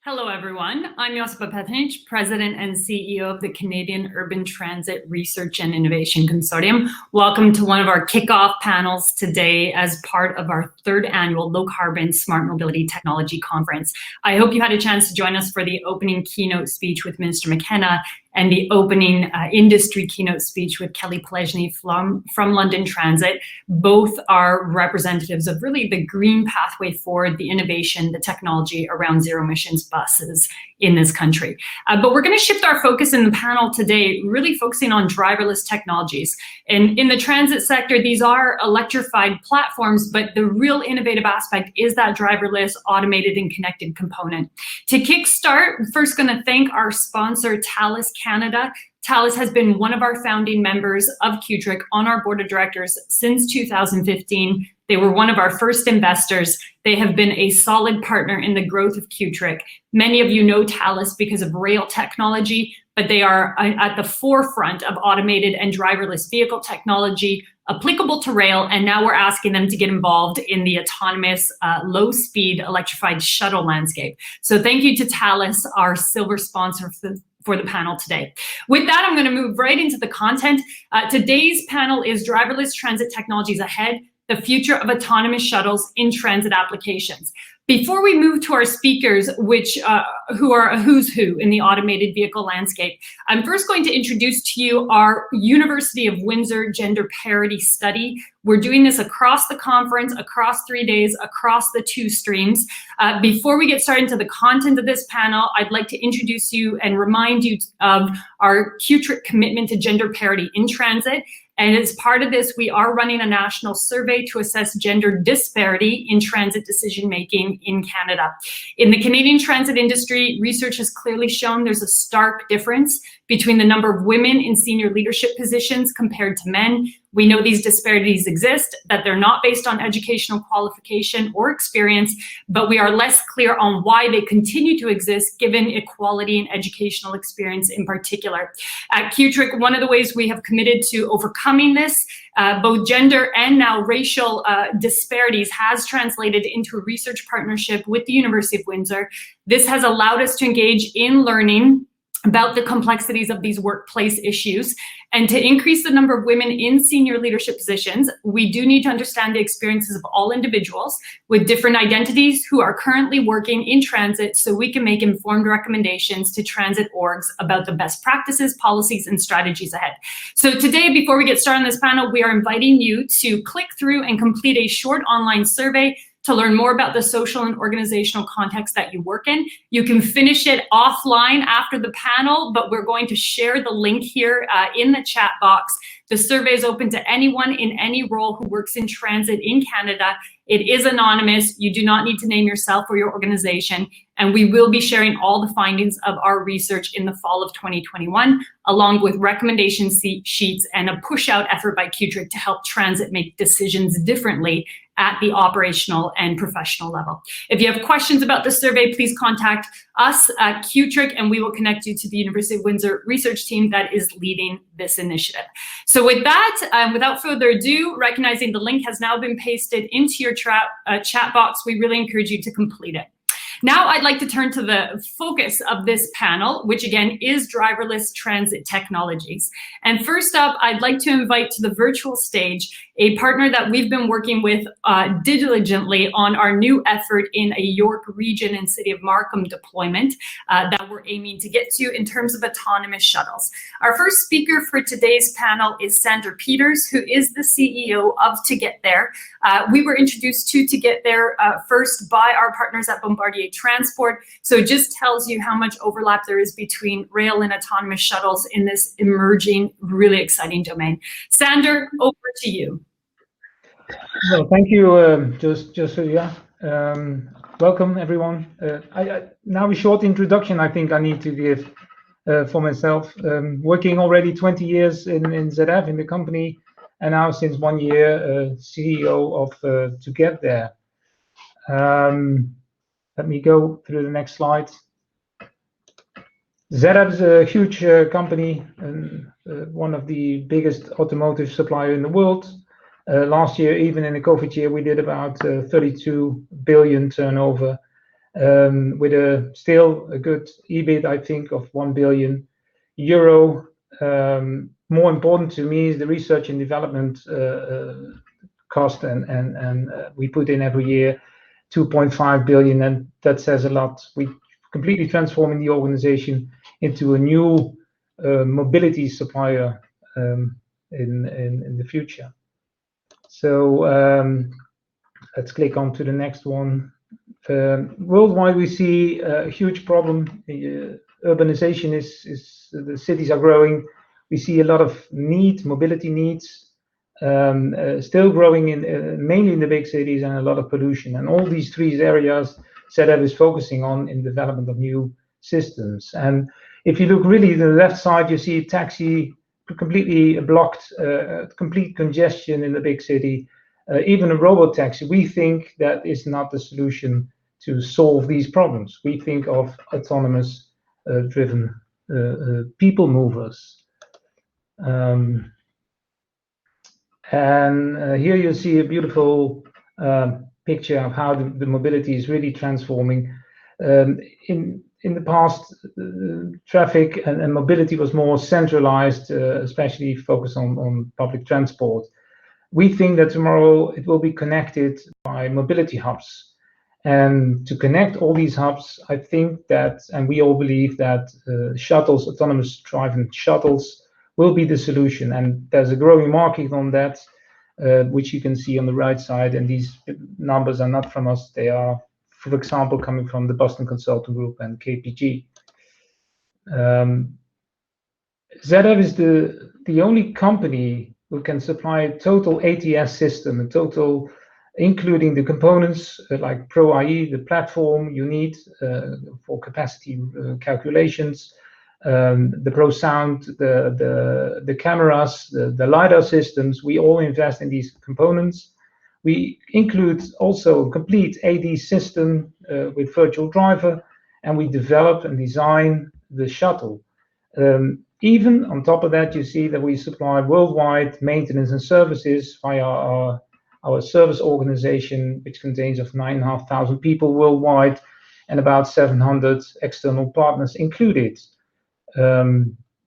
Hello, everyone. I'm Josipa Petnic, President and CEO of the Canadian Urban Transit Research and Innovation Consortium. Welcome to one of our kickoff panels today as part of our third annual Low Carbon Smart Mobility Technology Conference. I hope you had a chance to join us for the opening keynote speech with Minister McKenna and the opening industry keynote speech with Kelly Plesny from London Transit. Both are representatives of really the green pathway forward, the innovation, the technology around zero emissions buses in this country. But we're going to shift our focus in the panel today, really focusing on driverless technologies. And in the transit sector, these are electrified platforms, but the real innovative aspect is that driverless, automated, and connected component. To kickstart, first going to thank our sponsor, Thales Canada. Thales has been one of our founding members of QTRIC on our board of directors since 2015. They were one of our first investors. They have been a solid partner in the growth of QTRIC. Many of you know Thales because of rail technology, but they are at the forefront of automated and driverless vehicle technology applicable to rail, and now we're asking them to get involved in the autonomous, low-speed electrified shuttle landscape. So thank you to Thales, our silver sponsor for the panel today. With that, I'm going to move right into the content. Today's panel is Driverless Transit Technologies Ahead, the Future of Autonomous Shuttles in Transit Applications. Before we move to our speakers, who are a who's who in the automated vehicle landscape, I'm first going to introduce to you our University of Windsor gender parity study. We're doing this across the conference, across 3 days, across the 2 streams. Before we get started into the content of this panel, I'd like to introduce you and remind you of our QTRIC commitment to gender parity in transit. And as part of this, we are running a national survey to assess gender disparity in transit decision-making in Canada. In the Canadian transit industry, research has clearly shown there's a stark difference between the number of women in senior leadership positions compared to men. We know these disparities exist, that they're not based on educational qualification or experience, but we are less clear on why they continue to exist given equality in educational experience in particular. At QTRIC, one of the ways we have committed to overcoming this, both gender and now racial disparities, has translated into a research partnership with the University of Windsor. This has allowed us to engage in learning about the complexities of these workplace issues. And to increase the number of women in senior leadership positions, we do need to understand the experiences of all individuals with different identities who are currently working in transit so we can make informed recommendations to transit orgs about the best practices, policies, and strategies ahead. So today, before we get started on this panel, we are inviting you to click through and complete a short online survey to learn more about the social and organizational context that you work in. You can finish it offline after the panel, but we're going to share the link here in the chat box. The survey is open to anyone in any role who works in transit in Canada. It is anonymous. You do not need to name yourself or your organization. And we will be sharing all the findings of our research in the fall of 2021, along with recommendation sheets and a push-out effort by QTRIC to help transit make decisions differently at the operational and professional level. If you have questions about the survey, please contact us at QTRIC and we will connect you to the University of Windsor research team that is leading this initiative. So with that, without further ado, recognizing the link has now been pasted into your chat box, we really encourage you to complete it. Now I'd like to turn to the focus of this panel, which again is driverless transit technologies. And first up, I'd like to invite to the virtual stage a partner that we've been working with diligently on our new effort in a York region and City of Markham deployment that we're aiming to get to in terms of autonomous shuttles. Our first speaker for today's panel is Sandra Peters, who is the CEO of To Get There. We were introduced to Get There first by our partners at Bombardier Transport. So it just tells you how much overlap there is between rail and autonomous shuttles in this emerging, really exciting domain. Sandra, over to you. Well, thank you, Josipa. Welcome, everyone. Now a short introduction I think I need to give for myself. Working already 20 years in ZF, in the company, and now since 1 year, CEO of To Get There. Let me go through the next slide. ZF is a huge company and one of the biggest automotive supplier in the world. Last year, even in the COVID year, we did about 32 billion turnover. with still a good EBIT, I think, of €1 billion. More important to me is the research and development cost, and we put in every year 2.5 billion, and that says a lot. We completely transforming the organization into a new mobility supplier in the future. So let's click on to the next one. Worldwide, we see a huge problem. Urbanization is the cities are growing. We see a lot of mobility needs, still growing mainly in the big cities, and a lot of pollution. And all these three areas ZF is focusing on in development of new systems. And if you look really to the left side, you see taxi completely blocked, complete congestion in the big city. Even a robot taxi, we think that is not the solution to solve these problems. We think of autonomous driven people movers. And here you see a beautiful picture of how the mobility is really transforming. In the past, traffic and mobility was more centralized, especially focused on public transport. We think that tomorrow it will be connected by mobility hubs. And to connect all these hubs, I think that, and we all believe that shuttles, autonomous driving shuttles, will be the solution. And there's a growing market on that, which you can see on the right side. And these numbers are not from us. They are, for example, coming from the Boston Consulting Group and KPG. ZF is the only company who can supply a total ATS system, a total, including the components like Pro IE, the platform you need for capacity calculations, the Pro Sound, the cameras, the LiDAR systems. We all invest in these components. We include also a complete AD system with virtual driver, and we develop and design the shuttle. Even on top of that, you see that we supply worldwide maintenance and services via our service organization, which contains of 9,500 people worldwide and about 700 external partners included.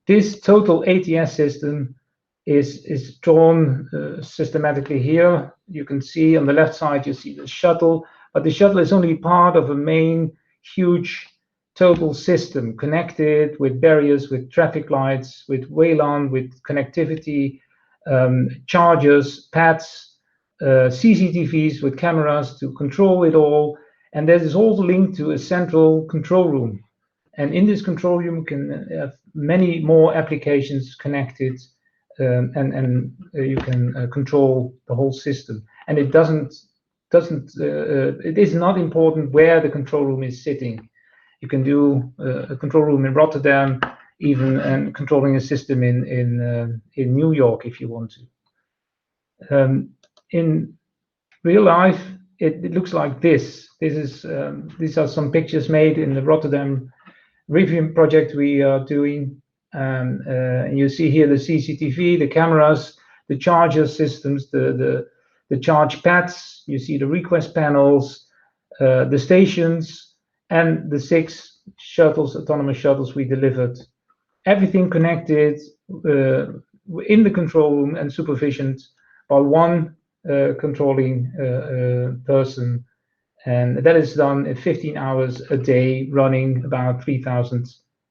This total ATS system is drawn systematically here. You can see on the left side, you see the shuttle, but the shuttle is only part of a main huge total system connected with barriers, with traffic lights, with WLAN, with connectivity, chargers, pads, CCTVs with cameras to control it all. And that is all linked to a central control room. And in this control room, you can have many more applications connected, and you can control the whole system. And it it is not important where the control room is sitting. You can do a control room in Rotterdam, even, and controlling a system in New York if you want to. In real life, it looks like this. These are some pictures made in the Rotterdam review project we are doing. And you see here the CCTV, the cameras, the charger systems, the charge pads. You see the request panels, the stations, and the 6 shuttles, autonomous shuttles we delivered. Everything connected in the control room and supervisioned by one controlling person. And that is done in 15 hours a day, running about 3,000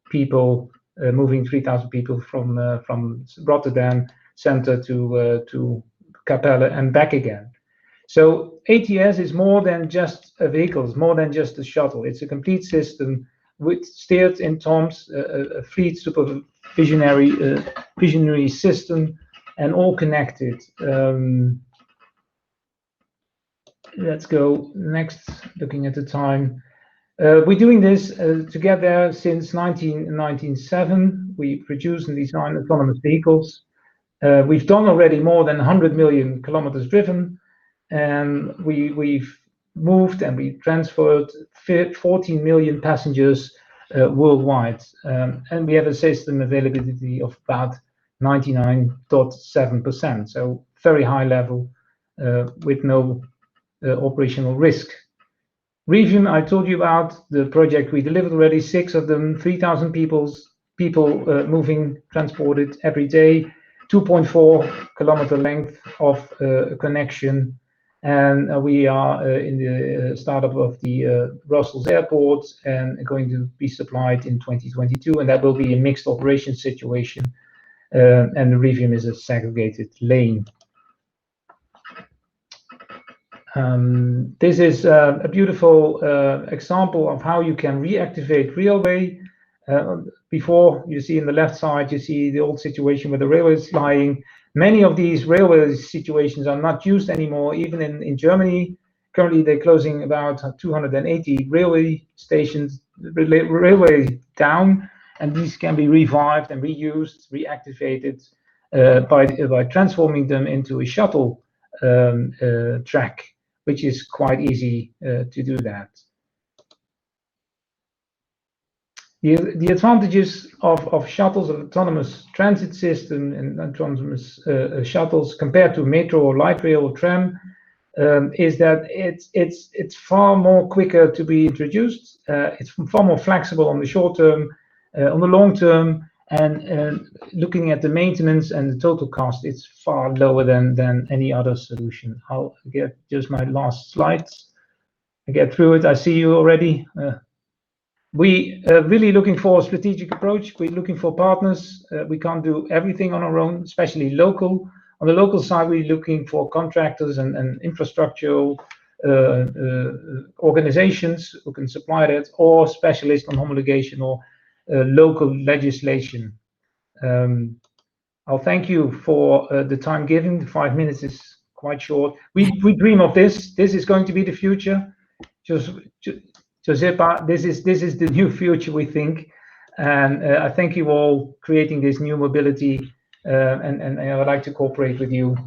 people, moving 3,000 people from Rotterdam center to Capelle and back again. So ATS is more than just a vehicle, it's more than just a shuttle. It's a complete system with steered in TOMS, a fleet visionary system, and all connected. Let's go next, looking at the time. We're doing this together since 1997. We produce and design autonomous vehicles. We've done already more than 100 million kilometers driven, and we've moved and we transferred 14 million passengers worldwide. And we have a system availability of about 99.7%, so very high level with no operational risk. Revium, I told you about the project. We delivered already 6 of them, 3,000 people moving, transported every day, 2.4 kilometer length of connection. And we are in the startup of the Brussels airport and going to be supplied in 2022. And that will be a mixed operation situation. And the Revium is a segregated lane. This is a beautiful example of how you can reactivate railway. Before, you see in the left side, you see the old situation where the railway is lying. Many of these railway situations are not used anymore, even in Germany. Currently, they're closing about 280 railway stations, railway down, and these can be revived and reused, reactivated by transforming them into a shuttle track, which is quite easy to do that. The advantages of shuttles, of autonomous transit system and autonomous shuttles compared to metro or light rail or tram is that it's far more quicker to be introduced. It's far more flexible on the short term, on the long term, and looking at the maintenance and the total cost, it's far lower than any other solution. I'll get just my last slides. I get through it. I see you already. We are really looking for a strategic approach. We're looking for partners. We can't do everything on our own, especially local. On the local side, we're looking for contractors and infrastructural organizations who can supply that, or specialists on homologation or local legislation. I'll thank you for the time given. The 5 minutes is quite short. We dream of this. This is going to be the future. Giuseppa, this is the new future, we think. And I thank you all creating this new mobility. And I would like to cooperate with you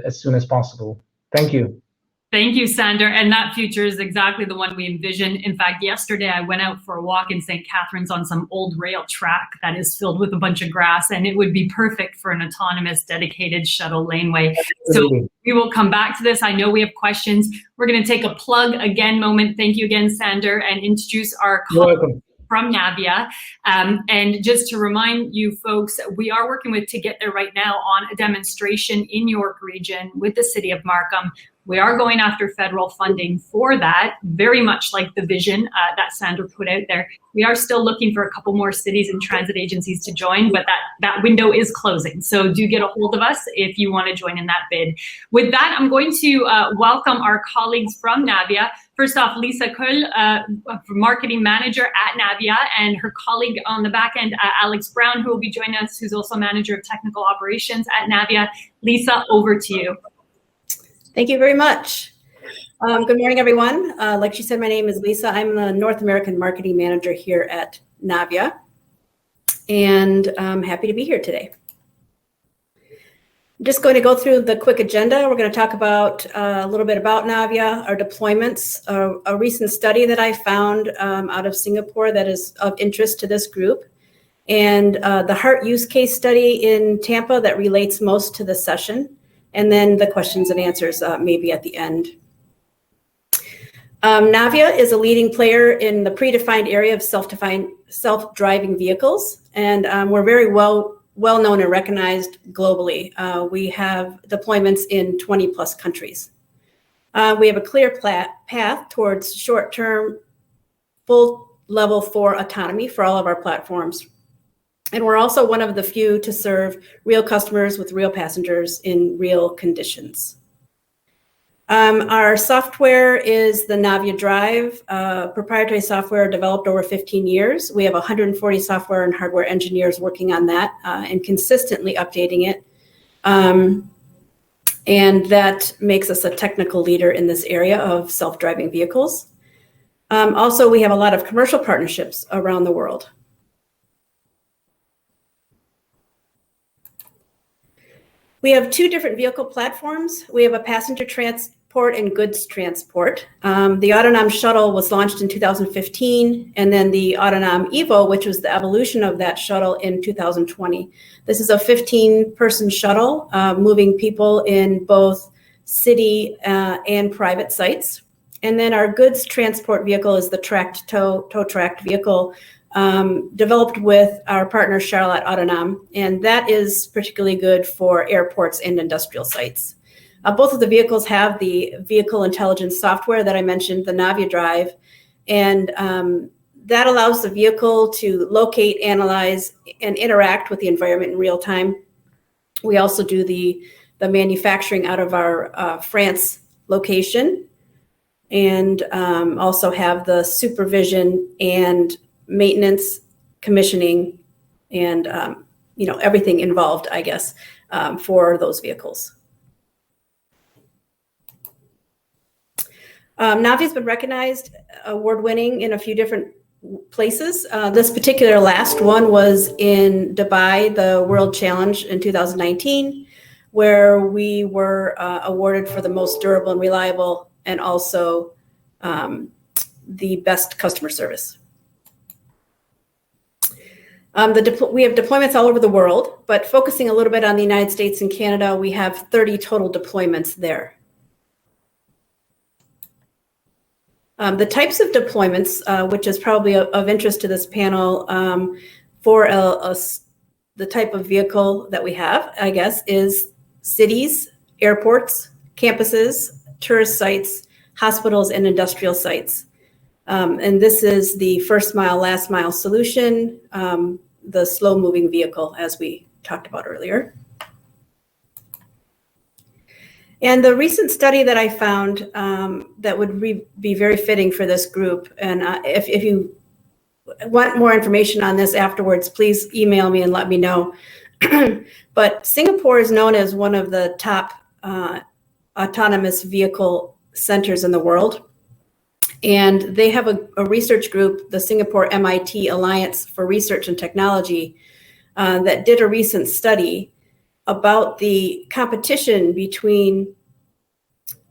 as soon as possible. Thank you. Thank you, Sander. And that future is exactly the one we envision. In fact, yesterday I went out for a walk in St. Catharines on some old rail track that is filled with a bunch of grass, and it would be perfect for an autonomous dedicated shuttle laneway. Absolutely. So we will come back to this. I know we have questions. We're going to take a plug again moment. Thank you again, Sander, and introduce our colleague from Navia. And just to remind you folks, we are working with To Get There right now on a demonstration in York Region with the City of Markham. We are going after federal funding for that, very much like the vision that Sander put out there. We are still looking for a couple more cities and transit agencies to join, but that window is closing. So do get a hold of us if you want to join in that bid. With that, I'm going to welcome our colleagues from Navia. First off, Lisa Kull, marketing manager at Navia, and her colleague on the back end, Alex Brown, who will be joining us, who's also manager of technical operations at Navia. Lisa, over to you. Thank you very much. Good morning, everyone. Like she said, my name is Lisa. I'm the North American Marketing Manager here at Navia, and I'm happy to be here today. I'm just going to go through the quick agenda. We're going to talk about a little bit about Navia, our deployments, a recent study that I found out of Singapore that is of interest to this group, and the HEART use case study in Tampa that relates most to the session, and then the questions and answers maybe at the end. Navia is a leading player in the predefined area of self-driving vehicles, and we're very well known and recognized globally. We have deployments in 20 plus countries. We have a clear path towards short-term full level 4 autonomy for all of our platforms. And we're also one of the few to serve real customers with real passengers in real conditions. Our software is the Navia Drive, proprietary software developed over 15 years. We have 140 software and hardware engineers working on that and consistently updating it. And that makes us a technical leader in this area of self-driving vehicles. Also, we have a lot of commercial partnerships around the world. We have 2 different vehicle platforms. We have a passenger transport and goods transport. The Autonom Shuttle was launched in 2015, and then the Autonom Evo, which was the evolution of that shuttle, in 2020. This is a 15-person shuttle moving people in both city and private sites. And then our goods transport vehicle is the tracked tow tracked vehicle developed with our partner Charlotte Autonom, and that is particularly good for airports and industrial sites. Both of the vehicles have the vehicle intelligence software that I mentioned, the Navia drive, and that allows the vehicle to locate, analyze, and interact with the environment in real time. We also do the manufacturing out of our France location, and also have the supervision and maintenance, commissioning, and everything involved, I guess, for those vehicles. Navia's been recognized, award-winning in a few different places. This particular last one was in Dubai, the World Challenge in 2019, where we were awarded for the most durable and reliable, and also the best customer service. We have deployments all over the world, but focusing a little bit on the United States and Canada, we have 30 total deployments there. The types of deployments, which is probably of interest to this panel, for the type of vehicle that we have, I guess, is cities, airports, campuses, tourist sites, hospitals, and industrial sites. And this is the first mile, last mile solution, the slow moving vehicle, as we talked about earlier. And the recent study that I found that would be very fitting for this group, and if you want more information on this afterwards, please email me and let me know. But Singapore is known as one of the top autonomous vehicle centers in the world. And they have a research group, the Singapore MIT Alliance for Research and Technology, that did a recent study about the competition between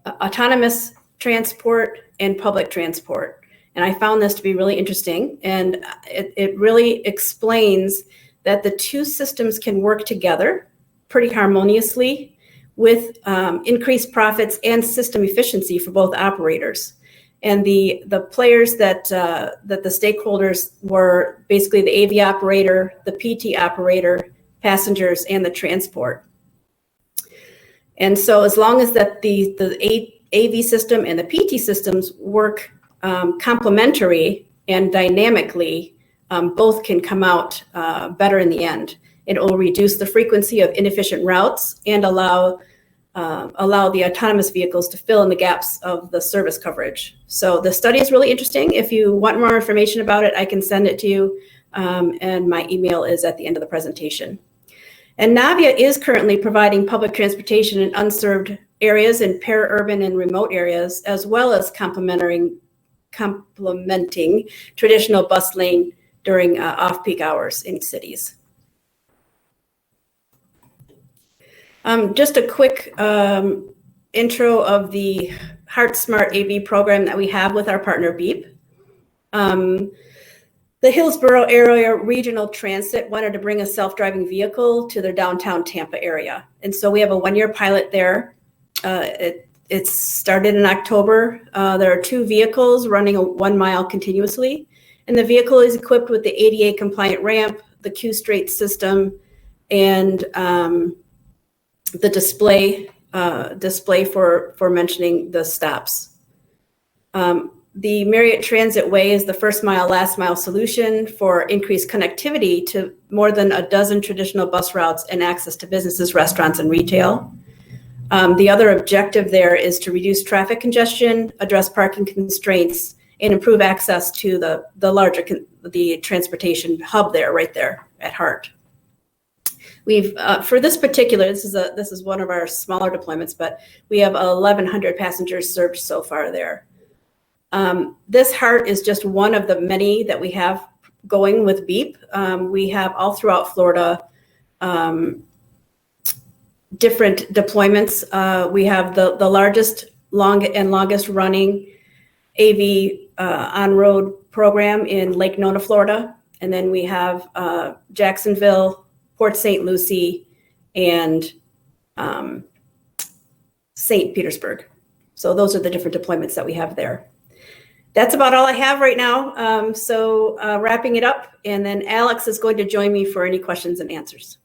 autonomous transport and public transport. And I found this to be really interesting. And it really explains that the two systems can work together pretty harmoniously with increased profits and system efficiency for both operators. And the players that the stakeholders were basically the AV operator, the PT operator, passengers, and the transport. And so as long as that the AV system and the PT systems work complementary and dynamically, both can come out better in the end. It will reduce the frequency of inefficient routes and allow the autonomous vehicles to fill in the gaps of the service coverage. So the study is really interesting. If you want more information about it, I can send it to you. And my email is at the end of the presentation. And Navia is currently providing public transportation in unserved areas in para-urban and remote areas, as well as complementing traditional bus lane during off-peak hours in cities. Just a quick intro of the Heart Smart AV program that we have with our partner Beep. The Hillsborough Area Regional Transit wanted to bring a self-driving vehicle to their downtown Tampa area. And so we have a one-year pilot there. It started in October. There are two vehicles running 1 mile continuously. And the vehicle is equipped with the ADA compliant ramp, the Q-straight system, and the display for mentioning the stops. The Marriott Transit Way is the first mile, last mile solution for increased connectivity to more than a dozen traditional bus routes and access to businesses, restaurants, and retail. The other objective there is to reduce traffic congestion, address parking constraints, and improve access to the transportation hub there, right there at Heart. We've for this particular, this is one of our smaller deployments, but we have 1,100 passengers served so far there. This Heart is just one of the many that we have going with Beep. We have all throughout Florida different deployments. We have the largest, longest running AV on-road program in Lake Nona, Florida. And then we have Jacksonville, Port St. Lucie, and St. Petersburg. So those are the different deployments that we have there. That's about all I have right now. Wrapping it up, and then Alex is going to join me for any questions and answers.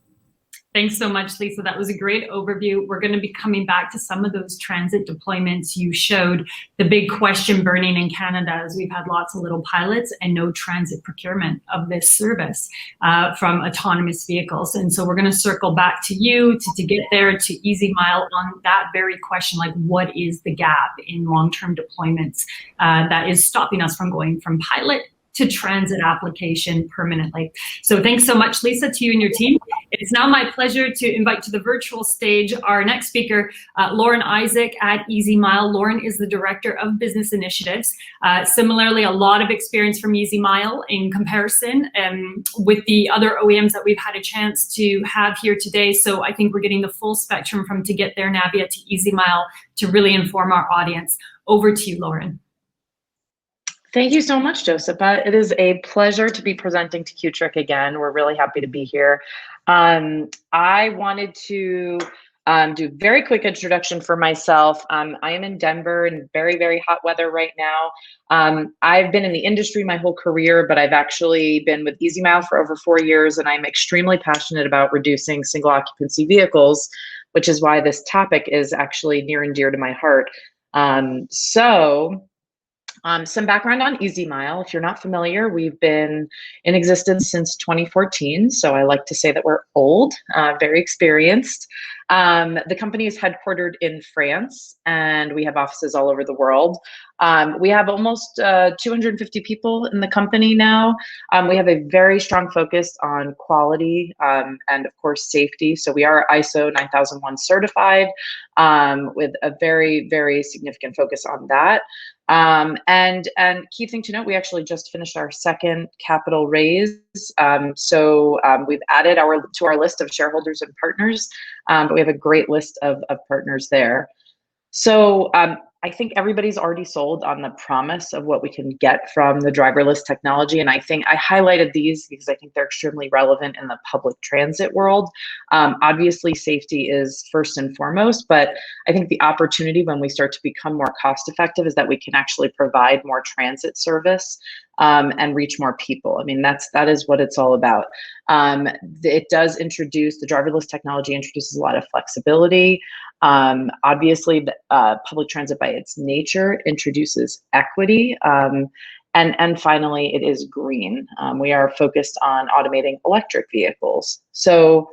Thanks so much, Lisa. That was a great overview. We're going to be coming back to some of those transit deployments you showed. The big question burning in Canada is we've had lots of little pilots and no transit procurement of this service from autonomous vehicles. And so we're going to circle back to you to get there to Easy Mile on that very question, like what is the gap in long-term deployments that is stopping us from going from pilot to transit application permanently. So thanks so much, Lisa, to you and your team. It's now my pleasure to invite to the virtual stage our next speaker, Lauren Isaac at Easy Mile. Lauren is the Director of Business Initiatives. Similarly, a lot of experience from Easy Mile in comparison with the other OEMs that we've had a chance to have here today. So I think we're getting the full spectrum from To Get There Navia to Easy Mile to really inform our audience. Over to you, Lauren. Thank you so much, Josepha. It is a pleasure to be presenting to Q-Trick again. We're really happy to be here. I wanted to do a very quick introduction for myself. I am in Denver in very, very hot weather right now. I've been in the industry my whole career, but I've actually been with Easy Mile for over 4 years, and I'm extremely passionate about reducing single occupancy vehicles, which is why this topic is actually near and dear to my heart. Some background on Easy Mile. If you're not familiar, we've been in existence since 2014. So I like to say that we're old, very experienced. The company is headquartered in France, and we have offices all over the world. We have almost 250 people in the company now. We have a very strong focus on quality and, of course, safety. So we are ISO 9001 certified with a very, very significant focus on that. And key thing to note, we actually just finished our second capital raise. We've added to our list of shareholders and partners, but we have a great list of partners there. So I think everybody's already sold on the promise of what we can get from the driverless technology. And I think I highlighted these because I think they're extremely relevant in the public transit world. Obviously, safety is first and foremost, but I think the opportunity when we start to become more cost effective is that we can actually provide more transit service and reach more people. I mean, that is what it's all about. It does introduce, the driverless technology introduces a lot of flexibility. Obviously, public transit by its nature introduces equity. And finally, it is green. We are focused on automating electric vehicles. So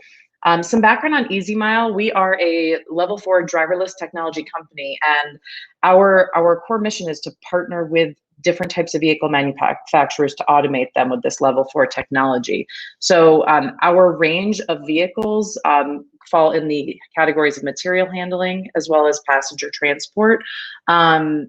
some background on Easy Mile. We are a level 4 driverless technology company, and our core mission is to partner with different types of vehicle manufacturers to automate them with this level 4 technology. So our range of vehicles fall in the categories of material handling as well as passenger transport.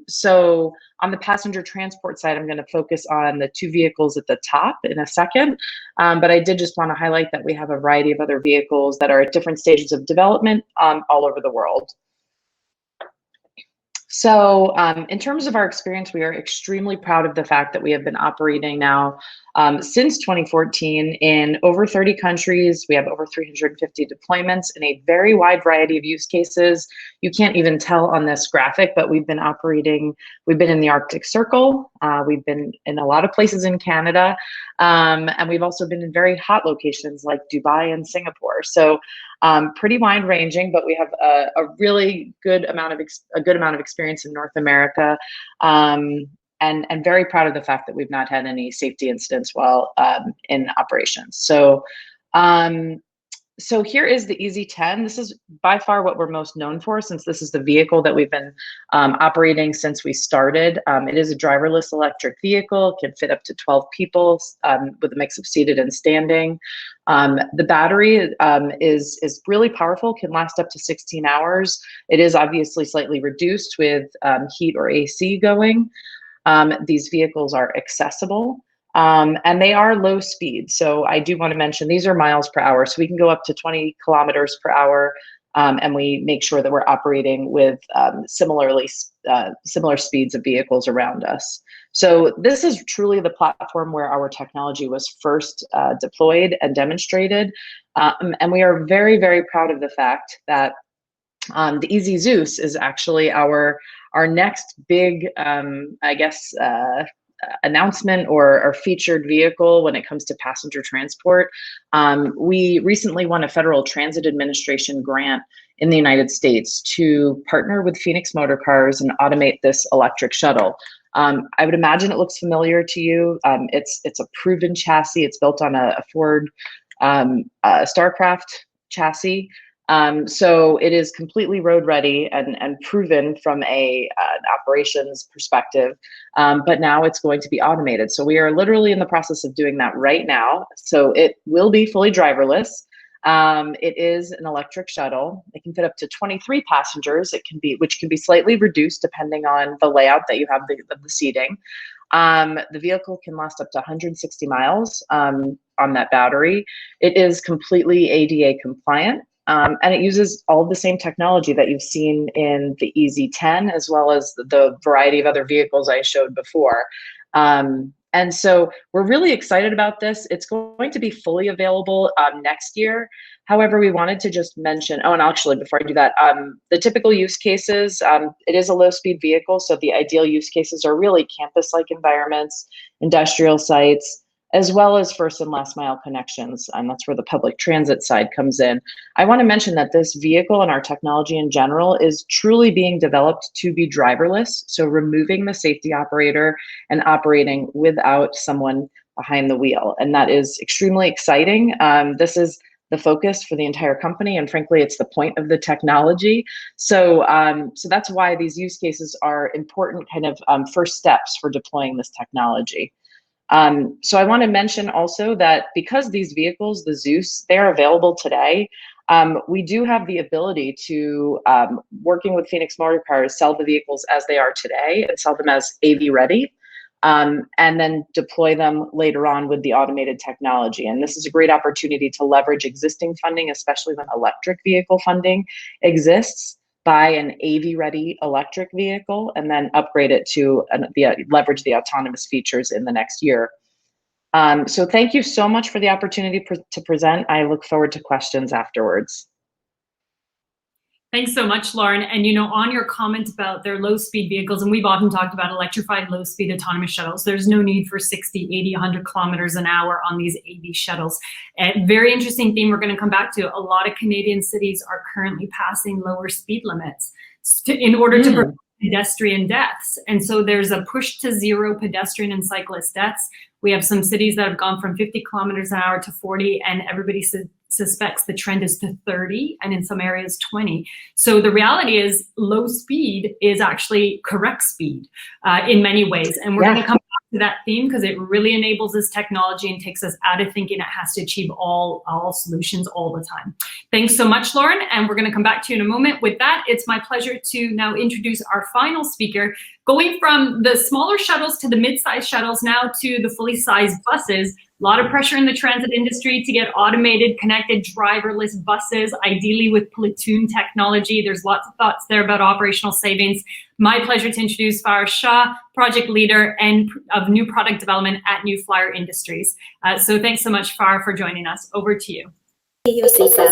So on the passenger transport side, I'm going to focus on the 2 vehicles at the top in a second. But I did just want to highlight that we have a variety of other vehicles that are at different stages of development all over the world. So in terms of our experience, we are extremely proud of the fact that we have been operating now since 2014 in over 30 countries. We have over 350 deployments in a very wide variety of use cases. You can't even tell on this graphic, but we've been in the Arctic Circle. We've been in a lot of places in Canada. And we've also been in very hot locations like Dubai and Singapore. So pretty wide ranging, but we have a really good amount of experience in North America. And very proud of the fact that we've not had any safety incidents while in operations. So here is the Easy 10. This is by far what we're most known for, since this is the vehicle that we've been operating since we started. It is a driverless electric vehicle. It can fit up to 12 people with a mix of seated and standing. The battery is really powerful, can last up to 16 hours. It is obviously slightly reduced with heat or AC going. These vehicles are accessible. And they are low speed. So I do want to mention these are miles per hour. So we can go up to 20 kilometers per hour. And we make sure that we're operating with similar speeds of vehicles around us. So this is truly the platform where our technology was first deployed and demonstrated. And we are very, very proud of the fact that The Easy Zeus is actually our next big, announcement or featured vehicle when it comes to passenger transport. We recently won a Federal Transit Administration grant in the United States to partner with Phoenix Motor Cars and automate this electric shuttle. I would imagine it looks familiar to you. It's a proven chassis. It's built on a Ford Starcraft chassis. So it is completely road ready and proven from an operations perspective, but now it's going to be automated. So we are literally in the process of doing that right now. So it will be fully driverless. It is an electric shuttle. It can fit up to 23 passengers. Which can be slightly reduced depending on the layout that you have of the seating. The vehicle can last up to 160 miles on that battery. It is completely ADA compliant. And it uses all of the same technology that you've seen in the EZ10, as well as the variety of other vehicles I showed before. And so we're really excited about this. It's going to be fully available next year. However, we wanted to just mention, and actually before I do that, the typical use cases, it is a low-speed vehicle, so the ideal use cases are really campus-like environments, industrial sites, as well as first and last mile connections. And that's where the public transit side comes in. I want to mention that this vehicle and our technology in general is truly being developed to be driverless. So removing the safety operator and operating without someone behind the wheel. And that is extremely exciting. This is the focus for the entire company. And frankly, it's the point of the technology. So, so that's why these use cases are important kind of first steps for deploying this technology. So I want to mention also that because these vehicles, the Zeus, they're available today, we do have the ability to, working with Phoenix Motor Cars, sell the vehicles as they are today and sell them as AV ready, and then deploy them later on with the automated technology. And this is a great opportunity to leverage existing funding, especially when electric vehicle funding exists. Buy an AV-ready electric vehicle and then upgrade it to leverage the autonomous features in the next year. So thank you so much for the opportunity to present. I look forward to questions afterwards. Thanks so much, Lauren. And on your comment about their low-speed vehicles, and we've often talked about electrified low-speed autonomous shuttles, there's no need for 60, 80, 100 kilometers an hour on these AV shuttles. And very interesting theme we're going to come back to. A lot of Canadian cities are currently passing lower speed limits in order to prevent pedestrian deaths. And so there's a push to zero pedestrian and cyclist deaths. We have some cities that have gone from 50 kilometers an hour to 40, and everybody suspects the trend is to 30, and in some areas 20. So the reality is low speed is actually correct speed in many ways. And we're going to come back to that theme because it really enables this technology and takes us out of thinking it has to achieve all solutions all the time. Thanks so much, Lauren. And we're going to come back to you in a moment. With that, it's my pleasure to now introduce our final speaker, going from the smaller shuttles to the mid-sized shuttles now to the fully sized buses. A lot of pressure in the transit industry to get automated, connected, driverless buses, ideally with platoon technology. There's lots of thoughts there about operational savings. My pleasure to introduce Farah Shah, project leader and of new product development at New Flyer Industries. So thanks so much, Farah, for joining us. Over to you. Thank you, Sisa.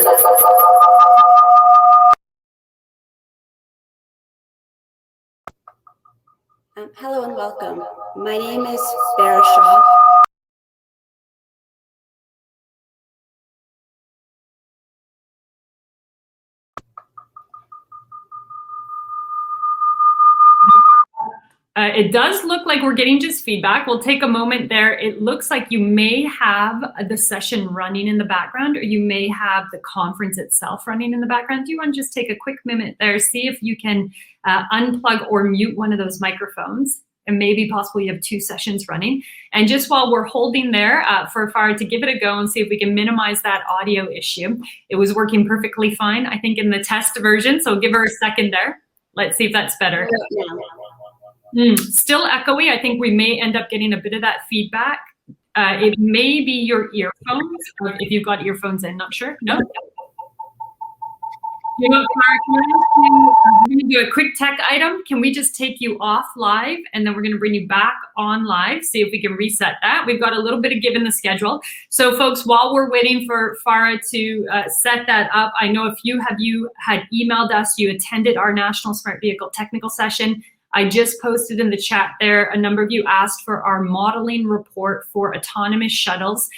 Hello and welcome. My name is Farah Shah. It does look like we're getting just feedback. We'll take a moment there. It looks like you may have the session running in the background, or you may have the conference itself running in the background. Do you want to just take a quick minute there, see if you can unplug or mute one of those microphones? And maybe possibly you have two sessions running. And just while we're holding there for Farah to give it a go and see if we can minimize that audio issue. It was working perfectly fine, I think, in the test version. So give her a second there. Let's see if that's better. Still echoey. I think we may end up getting a bit of that feedback. It may be your earphones, if you've got earphones in, not sure. No? You know, Clara, we're going to do a quick tech item. Can we just take you off live and then we're going to bring you back on live, see if we can reset that. We've got a little bit of give in the schedule. So folks, while we're waiting for Farah to set that up, I know a few of you had emailed us, you attended our National Smart Vehicle Technical Session. I just posted in the chat there, a number of you asked for our modeling report for autonomous shuttles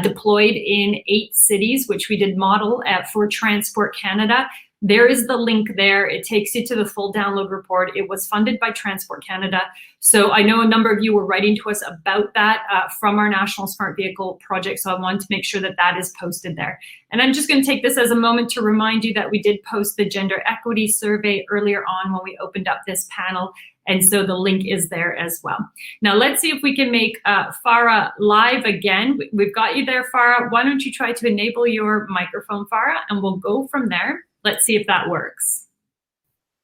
deployed in 8 cities, which we did model for Transport Canada. There is the link there. It takes you to the full download report. It was funded by Transport Canada. So I know a number of you were writing to us about that from our National Smart Vehicle project. So I wanted to make sure that that is posted there. And I'm just going to take this as a moment to remind you that we did post the gender equity survey earlier on when we opened up this panel. And so the link is there as well. Now let's see if we can make Farah live again. We've got you there, Farah. Why don't you try to enable your microphone, Farah, and we'll go from there. Let's see if that works.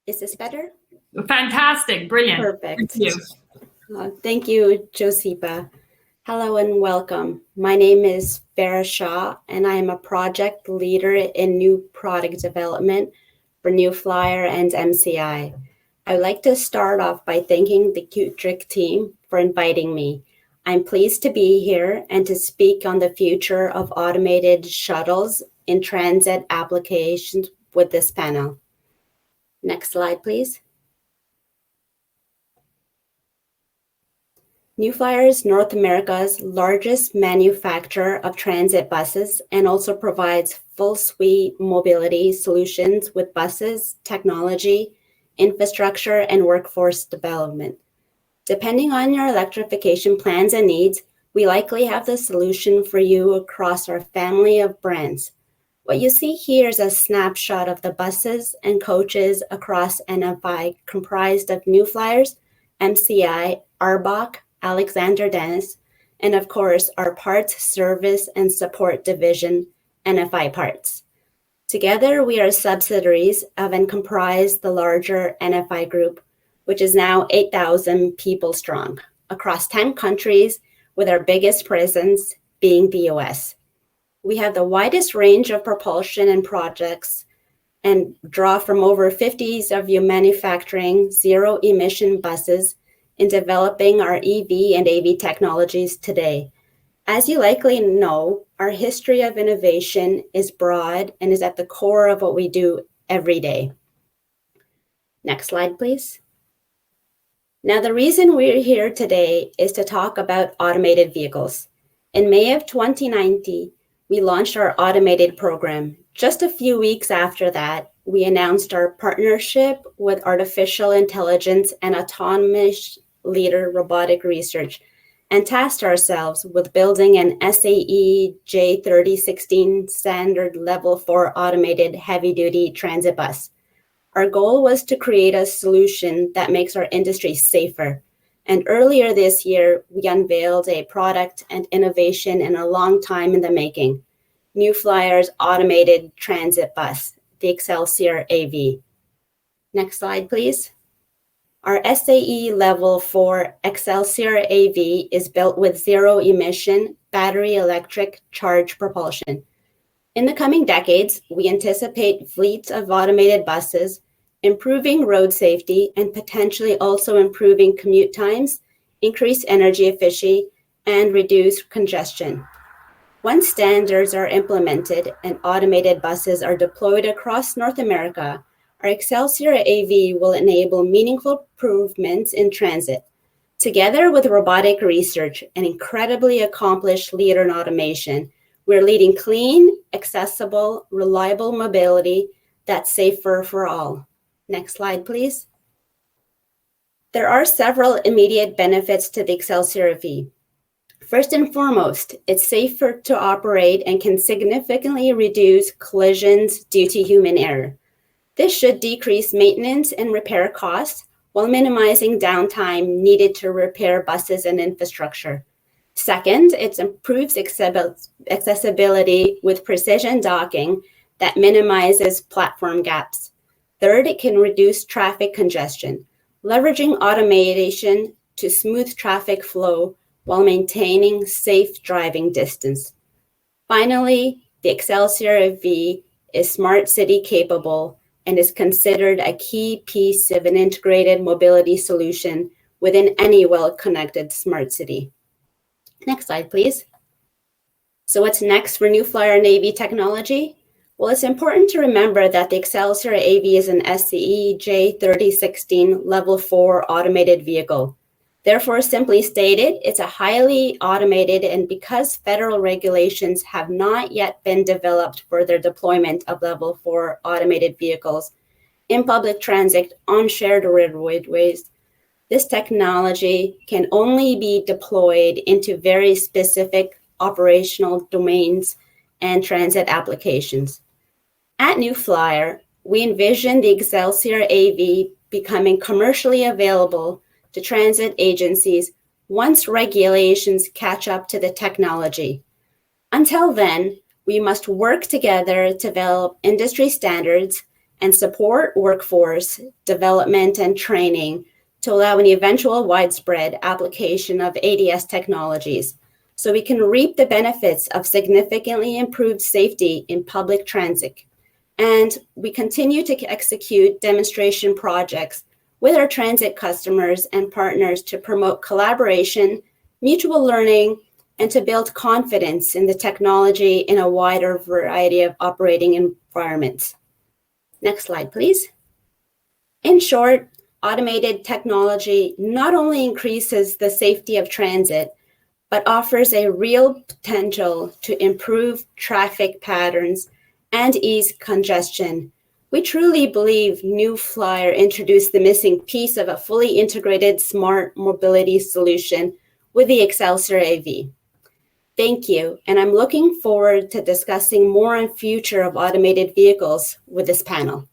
Is this better? Fantastic, brilliant. Perfect. Thank you. Thank you, Josipa. Hello and welcome. My name is Farah Shah, and I am a project leader in new product development for New Flyer and MCI. I would like to start off by thanking the Qtrick team for inviting me. I'm pleased to be here and to speak on the future of automated shuttles in transit applications with this panel. Next slide, please. New Flyer is North America's largest manufacturer of transit buses and also provides full suite mobility solutions with buses, technology, infrastructure, and workforce development. Depending on your electrification plans and needs, we likely have the solution for you across our family of brands. What you see here is a snapshot of the buses and coaches across NFI comprised of New Flyers, MCI, Arbach, Alexander Dennis, and of course our parts, service, and support division, NFI Parts. Together, we are subsidiaries of and comprise the larger NFI group, which is now 8,000 people strong across 10 countries, with our biggest presence being the US. We have the widest range of propulsion and projects and draw from over 50 of you manufacturing zero-emission buses in developing our EV and AV technologies today. As you likely know, our history of innovation is broad and is at the core of what we do every day. Next slide, please. Now, the reason we're here today is to talk about automated vehicles. In May of 2019, we launched our automated program. Just a few weeks after that, we announced our partnership with artificial intelligence and autonomous leader robotic research, and tasked ourselves with building an SAE J3016 standard level 4 automated heavy-duty transit bus. Our goal was to create a solution that makes our industry safer. And earlier this year, we unveiled a product and innovation in a long time in the making, New Flyer's automated transit bus, the Excelsior AV. Next slide, please. Our SAE Level 4 Excelsior AV is built with zero-emission battery electric charge propulsion. In the coming decades, we anticipate fleets of automated buses, improving road safety, and potentially also improving commute times, increase energy efficiency, and reduce congestion. Once standards are implemented and automated buses are deployed across North America, our Excelsior AV will enable meaningful improvements in transit. Together with robotic research and incredibly accomplished leader in automation, we're leading clean, accessible, reliable mobility that's safer for all. Next slide, please. There are several immediate benefits to the Excelsior AV. First and foremost, it's safer to operate and can significantly reduce collisions due to human error. This should decrease maintenance and repair costs while minimizing downtime needed to repair buses and infrastructure. Second, it improves accessibility with precision docking that minimizes platform gaps. Third, it can reduce traffic congestion, leveraging automation to smooth traffic flow while maintaining safe driving distance. Finally, the Excelsior AV is smart city capable and is considered a key piece of an integrated mobility solution within any well-connected smart city. Next slide, please. So what's next for New Flyer and AV technology? Well, it's important to remember that the Excelsior AV is an SCE J3016 Level 4 automated vehicle. Therefore, simply stated, it's a highly automated, and because federal regulations have not yet been developed for their deployment of Level 4 automated vehicles in public transit on shared roadways, this technology can only be deployed into very specific operational domains and transit applications. At New Flyer, we envision the Excelsior AV becoming commercially available to transit agencies once regulations catch up to the technology. Until then, we must work together to develop industry standards and support workforce development and training to allow an eventual widespread application of ADS technologies, so we can reap the benefits of significantly improved safety in public transit. And we continue to execute demonstration projects with our transit customers and partners to promote collaboration, mutual learning, and to build confidence in the technology in a wider variety of operating environments. Next slide, please. In short, automated technology not only increases the safety of transit, but offers a real potential to improve traffic patterns and ease congestion. We truly believe New Flyer introduced the missing piece of a fully integrated smart mobility solution with the Excelsior AV. Thank you, and I'm looking forward to discussing more on future of automated vehicles with this panel.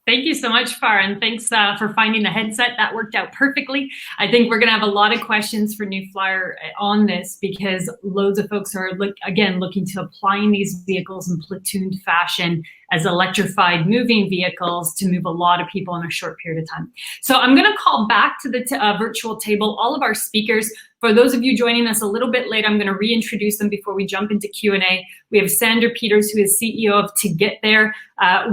Thank you so much, Farah, and thanks for finding the headset. That worked out perfectly. I think we're going to have a lot of questions for New Flyer on this because loads of folks are, looking to applying these vehicles in platooned fashion as electrified moving vehicles to move a lot of people in a short period of time. So I'm going to call back to the virtual table all of our speakers. For those of you joining us a little bit late, I'm going to reintroduce them before we jump into Q&A. We have Sandra Peters, who is CEO of To Get There,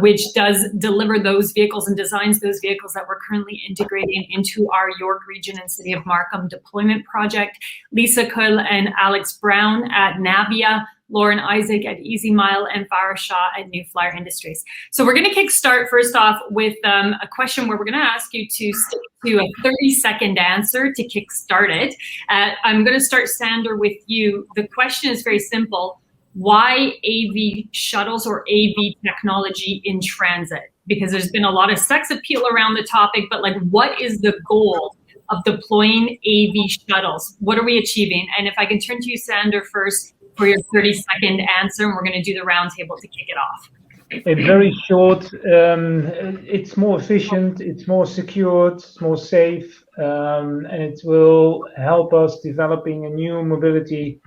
which does deliver those vehicles and designs those vehicles that we're currently integrating into our York Region and City of Markham deployment project. Lisa Kuhl and Alex Brown at Navia, Lauren Isaac at Easy Mile, and Farah Shah at New Flyer Industries. So we're going to kickstart first off with a question where we're going to ask you to stick to a 30-second answer to kickstart it. I'm going to start, Sandra, with you. The question is very simple. Why AV shuttles or AV technology in transit? Because there's been a lot of sex appeal around the topic, but what is the goal of deploying AV shuttles? What are we achieving? And if I can turn to you, Sandra, first for your 30-second answer, and we're going to do the roundtable to kick it off. In very short, it's more efficient, it's more secure, it's more safe, and it will help us developing a new mobility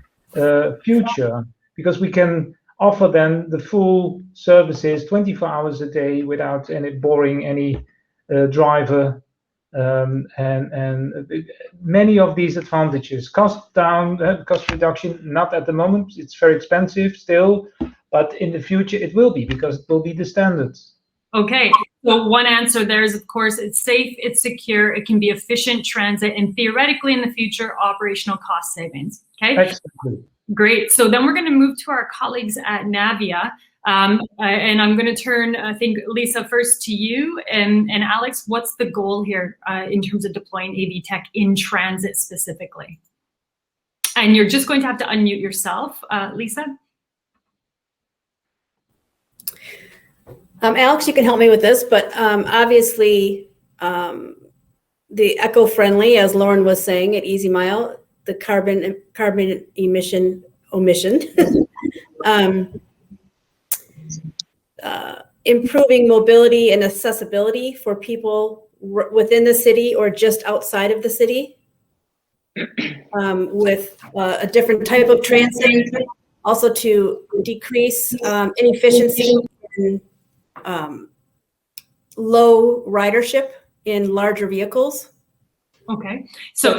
future, because we can offer then the full services 24 hours a day without any boring any driver, and many of these advantages. Cost reduction, not at the moment, it's very expensive still, but in the future it will be, because it will be the standards. Okay, so one answer there is, of course, it's safe, it's secure, it can be efficient transit, and theoretically in the future, operational cost savings. Okay, Excellent. Great. So then we're going to move to our colleagues at Navia. And I'm going to turn, I think, Lisa, first to you. And Alex, what's the goal here in terms of deploying AV tech in transit specifically? And you're just going to have to unmute yourself, Lisa. Alex, you can help me with this, but obviously the eco-friendly, as Lauren was saying at Easy Mile, the carbon emission omission, improving mobility and accessibility for people within the city or just outside of the city, with a different type of transit, also to decrease inefficiency and low ridership in larger vehicles. Okay, so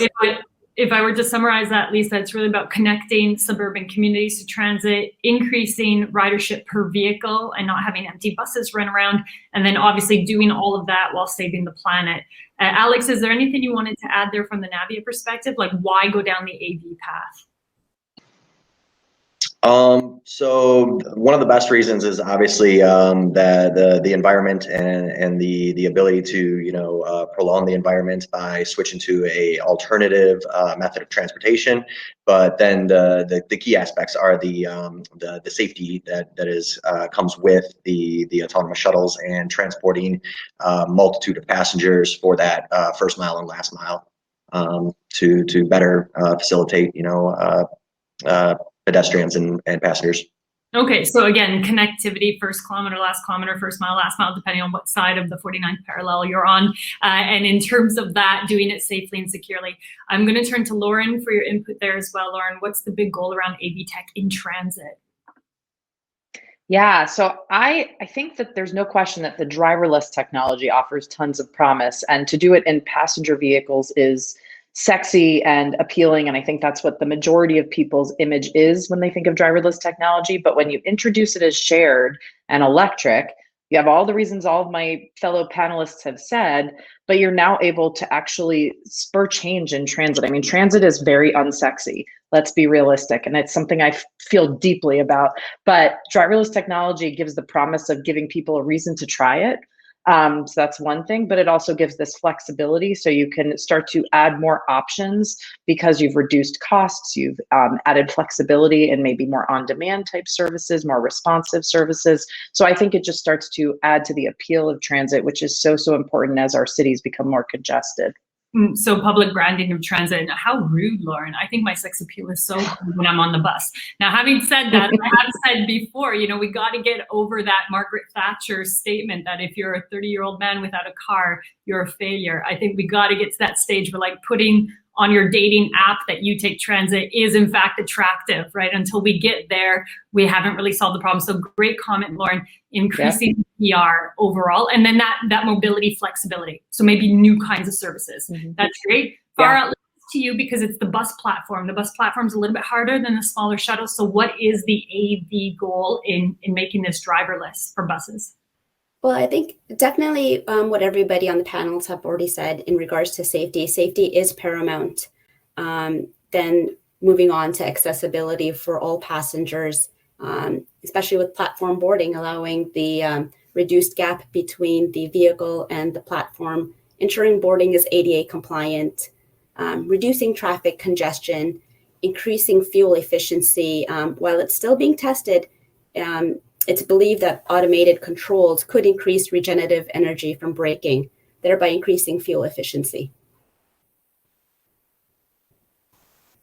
if I were to summarize that, Lisa, it's really about connecting suburban communities to transit, increasing ridership per vehicle and not having empty buses run around, and then obviously doing all of that while saving the planet. Alex, is there anything you wanted to add there from the Navia perspective? Like, why go down the AV path? So one of the best reasons is obviously the environment and the ability to prolong the environment by switching to a alternative method of transportation. But then the key aspects are the safety that is comes with the autonomous shuttles and transporting multitude of passengers for that first mile and last mile to better facilitate pedestrians and passengers. Okay, so again, connectivity, first kilometer, last mile, last mile, depending on what side of the 49th parallel you're on. And in terms of that, doing it safely and securely. I'm going to turn to Lauren for your input there as well. Lauren, what's the big goal around AV tech in transit? Yeah, so I think that there's no question that the driverless technology offers tons of promise, and to do it in passenger vehicles is sexy and appealing. And I think that's what the majority of people's image is when they think of driverless technology. But when you introduce it as shared and electric, you have all the reasons all of my fellow panelists have said, but you're now able to actually spur change in transit. I mean, transit is very unsexy. Let's be realistic. And it's something I feel deeply about. But driverless technology gives the promise of giving people a reason to try it. So that's one thing, but it also gives this flexibility, so you can start to add more options because you've reduced costs, you've added flexibility and maybe more on-demand type services, more responsive services. So I think it just starts to add to the appeal of transit, which is so important as our cities become more congested. So public branding of transit. How rude, Lauren. I think my sex appeal is so cool when I'm on the bus. Now, having said that, I have said before, we got to get over that Margaret Thatcher statement that if you're a 30-year-old man without a car, you're a failure. I think we got to get to that stage where putting on your dating app that you take transit is in fact attractive, right? Until we get there, we haven't really solved the problem. So great comment, Lauren, increasing PR overall, and then that mobility flexibility. So maybe new kinds of services. Mm-hmm. That's great. Far out to you because it's the bus platform. The bus platform's a little bit harder than the smaller shuttles. So what is the AV goal in making this driverless for buses? Well, I think definitely what everybody on the panels have already said in regards to safety. Safety is paramount. Then moving on to accessibility for all passengers, especially with platform boarding, allowing the reduced gap between the vehicle and the platform, ensuring boarding is ADA compliant, reducing traffic congestion, increasing fuel efficiency. While it's still being tested, it's believed that automated controls could increase regenerative energy from braking, thereby increasing fuel efficiency.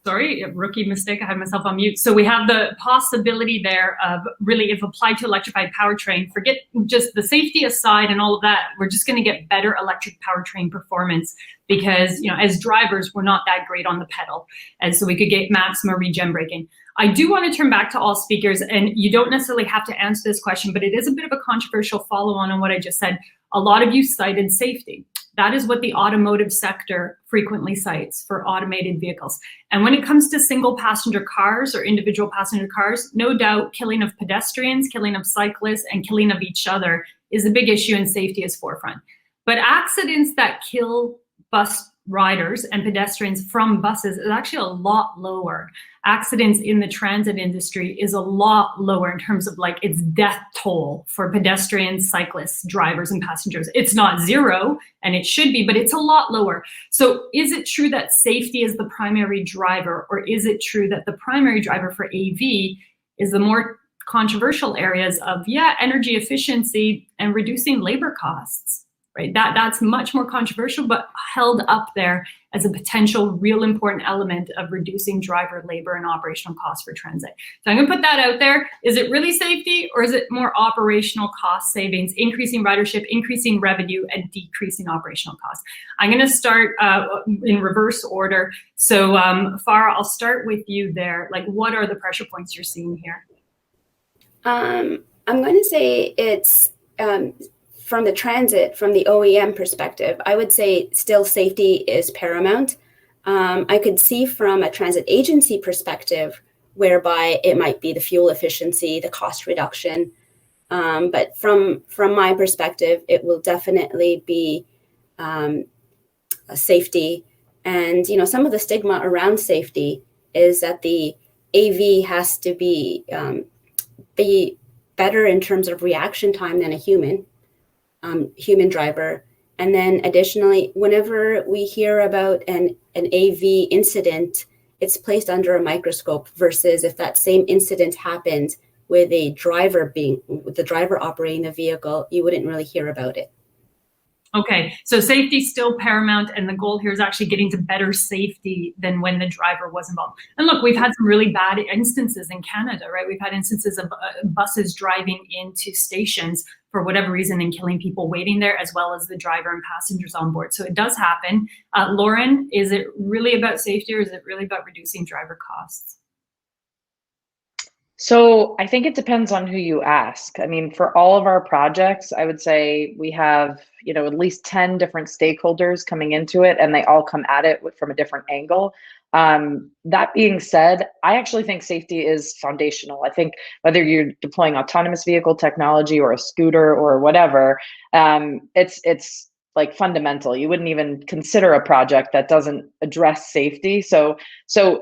Sorry, rookie mistake. I had myself on mute. So we have the possibility there of really, if applied to electrified powertrain, forget just the safety aside and all of that, we're just going to get better electric powertrain performance because, as drivers, we're not that great on the pedal. And so we could get maximum regen braking. I do want to turn back to all speakers, and you don't necessarily have to answer this question, but it is a bit of a controversial follow-on what I just said. A lot of you cited safety. That is what the automotive sector frequently cites for automated vehicles. And when it comes to single passenger cars or individual passenger cars, no doubt killing of pedestrians, killing of cyclists, and killing of each other is a big issue, and safety is forefront. But accidents that kill bus riders and pedestrians from buses is actually a lot lower. Accidents in the transit industry is a lot lower in terms of its death toll for pedestrians, cyclists, drivers, and passengers. It's not zero, and it should be, but it's a lot lower. So is it true that safety is the primary driver, or is it true that the primary driver for AV is the more controversial areas of, energy efficiency and reducing labor costs? Right, that's much more controversial, but held up there as a potential real important element of reducing driver labor and operational costs for transit. So I'm going to put that out there. Is it really safety, or is it more operational cost savings, increasing ridership, increasing revenue, and decreasing operational costs? I'm going to start in reverse order. So Farah, I'll start with you there. What are the pressure points you're seeing here? I'm going to say it's from the transit, from the OEM perspective, I would say still safety is paramount. I could see from a transit agency perspective, whereby it might be the fuel efficiency, the cost reduction. But from my perspective, it will definitely be a safety. And, some of the stigma around safety is that the AV has to be better in terms of reaction time than a human driver. And then additionally, whenever we hear about an AV incident, it's placed under a microscope versus if that same incident happened with the driver operating the vehicle, you wouldn't really hear about it. Okay, so safety is still paramount, and the goal here is actually getting to better safety than when the driver was involved. And look, we've had some really bad instances in Canada, right? We've had instances of buses driving into stations for whatever reason and killing people waiting there, as well as the driver and passengers on board. So it does happen. Lauren, is it really about safety, or is it really about reducing driver costs? So I think it depends on who you ask. I mean, for all of our projects, I would say we have, at least 10 different stakeholders coming into it, and they all come at it from a different angle. That being said, I actually think safety is foundational. I think whether you're deploying autonomous vehicle technology or a scooter or whatever, it's like fundamental. You wouldn't even consider a project that doesn't address safety. So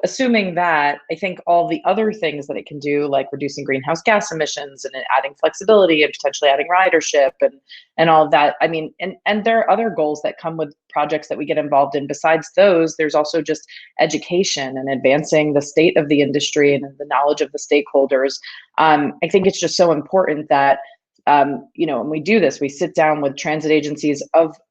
assuming that, I think all the other things that it can do, like reducing greenhouse gas emissions and adding flexibility and potentially adding ridership and all of that. I mean, and there are other goals that come with projects that we get involved in. Besides those, there's also just education and advancing the state of the industry and the knowledge of the stakeholders. I think it's just so important that when we do this, we sit down with transit agencies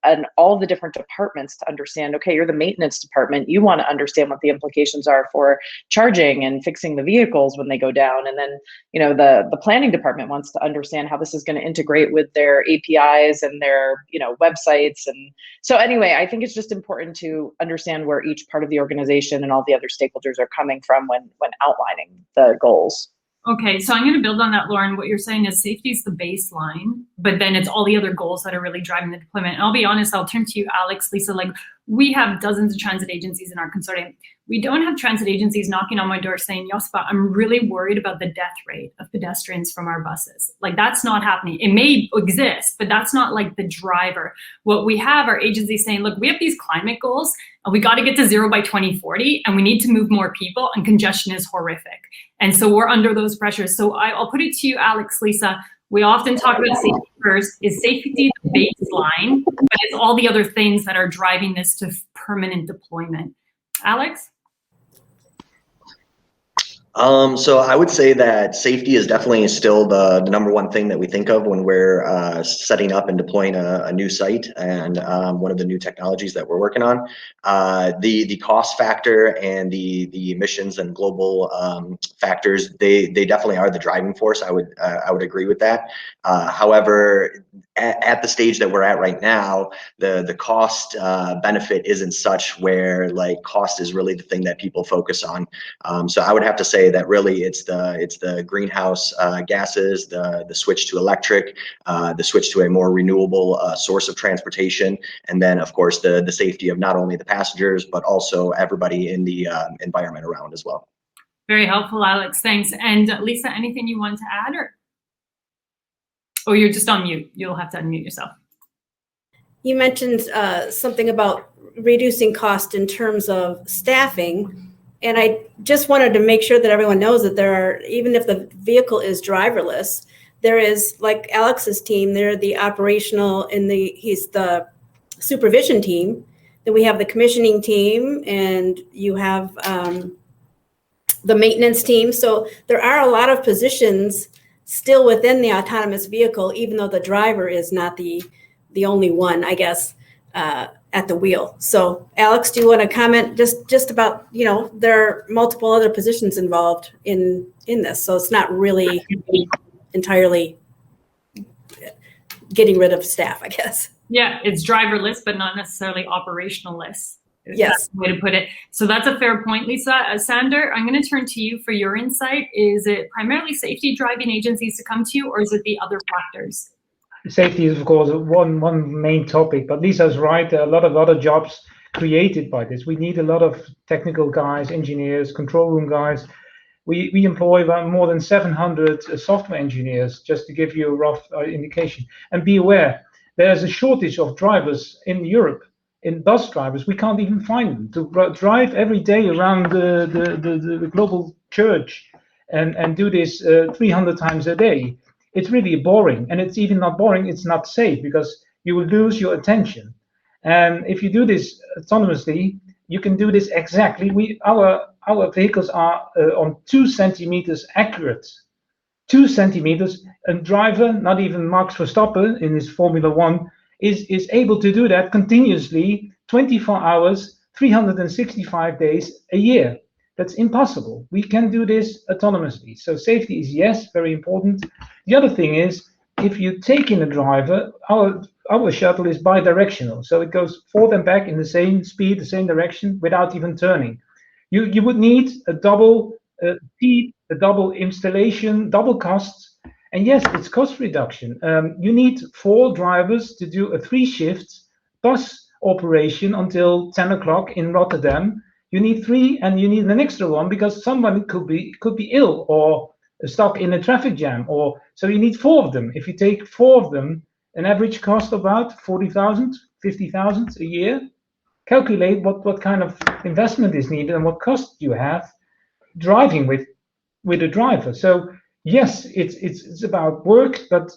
and all the different departments to understand, okay, you're the maintenance department. You want to understand what the implications are for charging and fixing the vehicles when they go down. And then, the planning department wants to understand how this is going to integrate with their APIs and their, websites. And so anyway, I think it's just important to understand where each part of the organization and all the other stakeholders are coming from when outlining the goals. Okay, so I'm going to build on that, Lauren. What you're saying is safety is the baseline, but then it's all the other goals that are really driving the deployment. And I'll be honest, I'll turn to you, Alex, Lisa. Like, we have dozens of transit agencies in our consortium. We don't have transit agencies knocking on my door saying, Jospa, I'm really worried about the death rate of pedestrians from our buses. Like, that's not happening. It may exist, but that's not like the driver. What we have are agencies saying, look, we have these climate goals, and we got to get to zero by 2040, and we need to move more people, and congestion is horrific. And so we're under those pressures. So I'll put it to you, Alex, Lisa. We often talk about safety first. Is safety the baseline? But it's all the other things that are driving this to permanent deployment. Alex? So I would say that safety is definitely still the number one thing that we think of when we're setting up and deploying a new site and one of the new technologies that we're working on. The cost factor and the emissions and global factors, they definitely are the driving force. I would agree with that. However, at the stage that we're at right now, the cost benefit isn't such where like cost is really the thing that people focus on. So I would have to say that really it's the greenhouse gases, the switch to electric, the switch to a more renewable source of transportation, and then of course the safety of not only the passengers but also everybody in the environment around as well. Very helpful, Alex. Thanks. And Lisa, anything you want to add, or you're just on mute? You'll have to unmute yourself. You mentioned something about reducing cost in terms of staffing. And I just wanted to make sure that everyone knows that there are, even if the vehicle is driverless, there is, like Alex's team, they're the operational and he's the supervision team. Then we have the commissioning team, and you have the maintenance team. So there are a lot of positions still within the autonomous vehicle, even though the driver is not the only one, I guess, at the wheel. So Alex, do you want to comment just about, there are multiple other positions involved in this. So it's not really entirely getting rid of staff, I guess. Yeah, it's driverless, but not necessarily operationalless. Yes. That's the way to put it. So that's a fair point, Lisa. Sander, I'm going to turn to you for your insight. Is it primarily safety driving agencies to come to you, or is it the other factors? Safety is, of course, one main topic, but Lisa's right. There are a lot of other jobs created by this. We need a lot of technical guys, engineers, control room guys. We employ about more than 700 software engineers, just to give you a rough indication. And be aware, there's a shortage of drivers in Europe, in bus drivers. We can't even find them to drive every day around the global church and do this 300 times a day. It's really boring, and it's even not boring, it's not safe, because you will lose your attention. And if you do this autonomously, you can do this exactly. Our vehicles are on 2 centimeters accurate. 2 centimeters. A driver, not even Max Verstappen in his Formula One, is able to do that continuously, 24 hours, 365 days a year. That's impossible. We can do this autonomously. So safety is, yes, very important. The other thing is, if you take in a driver, our shuttle is bi-directional, so it goes forward and back in the same speed, the same direction, without even turning. You would need a double speed, a double installation, double costs, and yes, it's cost reduction. You need 4 drivers to do a 3-shift bus operation until 10 o'clock in Rotterdam. You need 3, and you need an extra one because someone could be ill or stuck in a traffic jam, or so you need 4 of them. If you take 4 of them, an average cost about 40,000, 50,000 a year. Calculate what kind of investment is needed and what cost you have driving with a driver. So yes, it's about work, but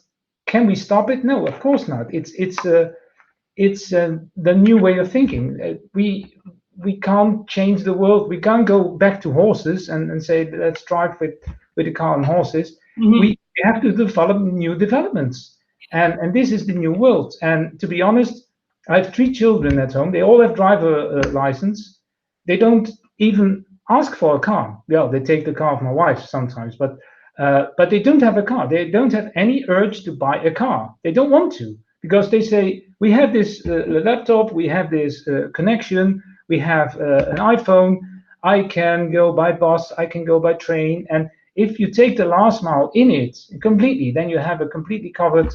can we stop it? No, of course not. It's the new way of thinking. We can't change the world. We can't go back to horses and say let's drive with a car and horses. Mm-hmm. We have to develop new developments, and this is the new world. And to be honest, I have 3 children at home. They all have driver license. They don't even ask for a car. Well, they take the car of my wife sometimes, but they don't have a car. They don't have any urge to buy a car. They don't want to, because they say, we have this laptop, we have this connection, we have an iPhone, I can go by bus, I can go by train, and if you take the last mile in it completely, then you have a completely covered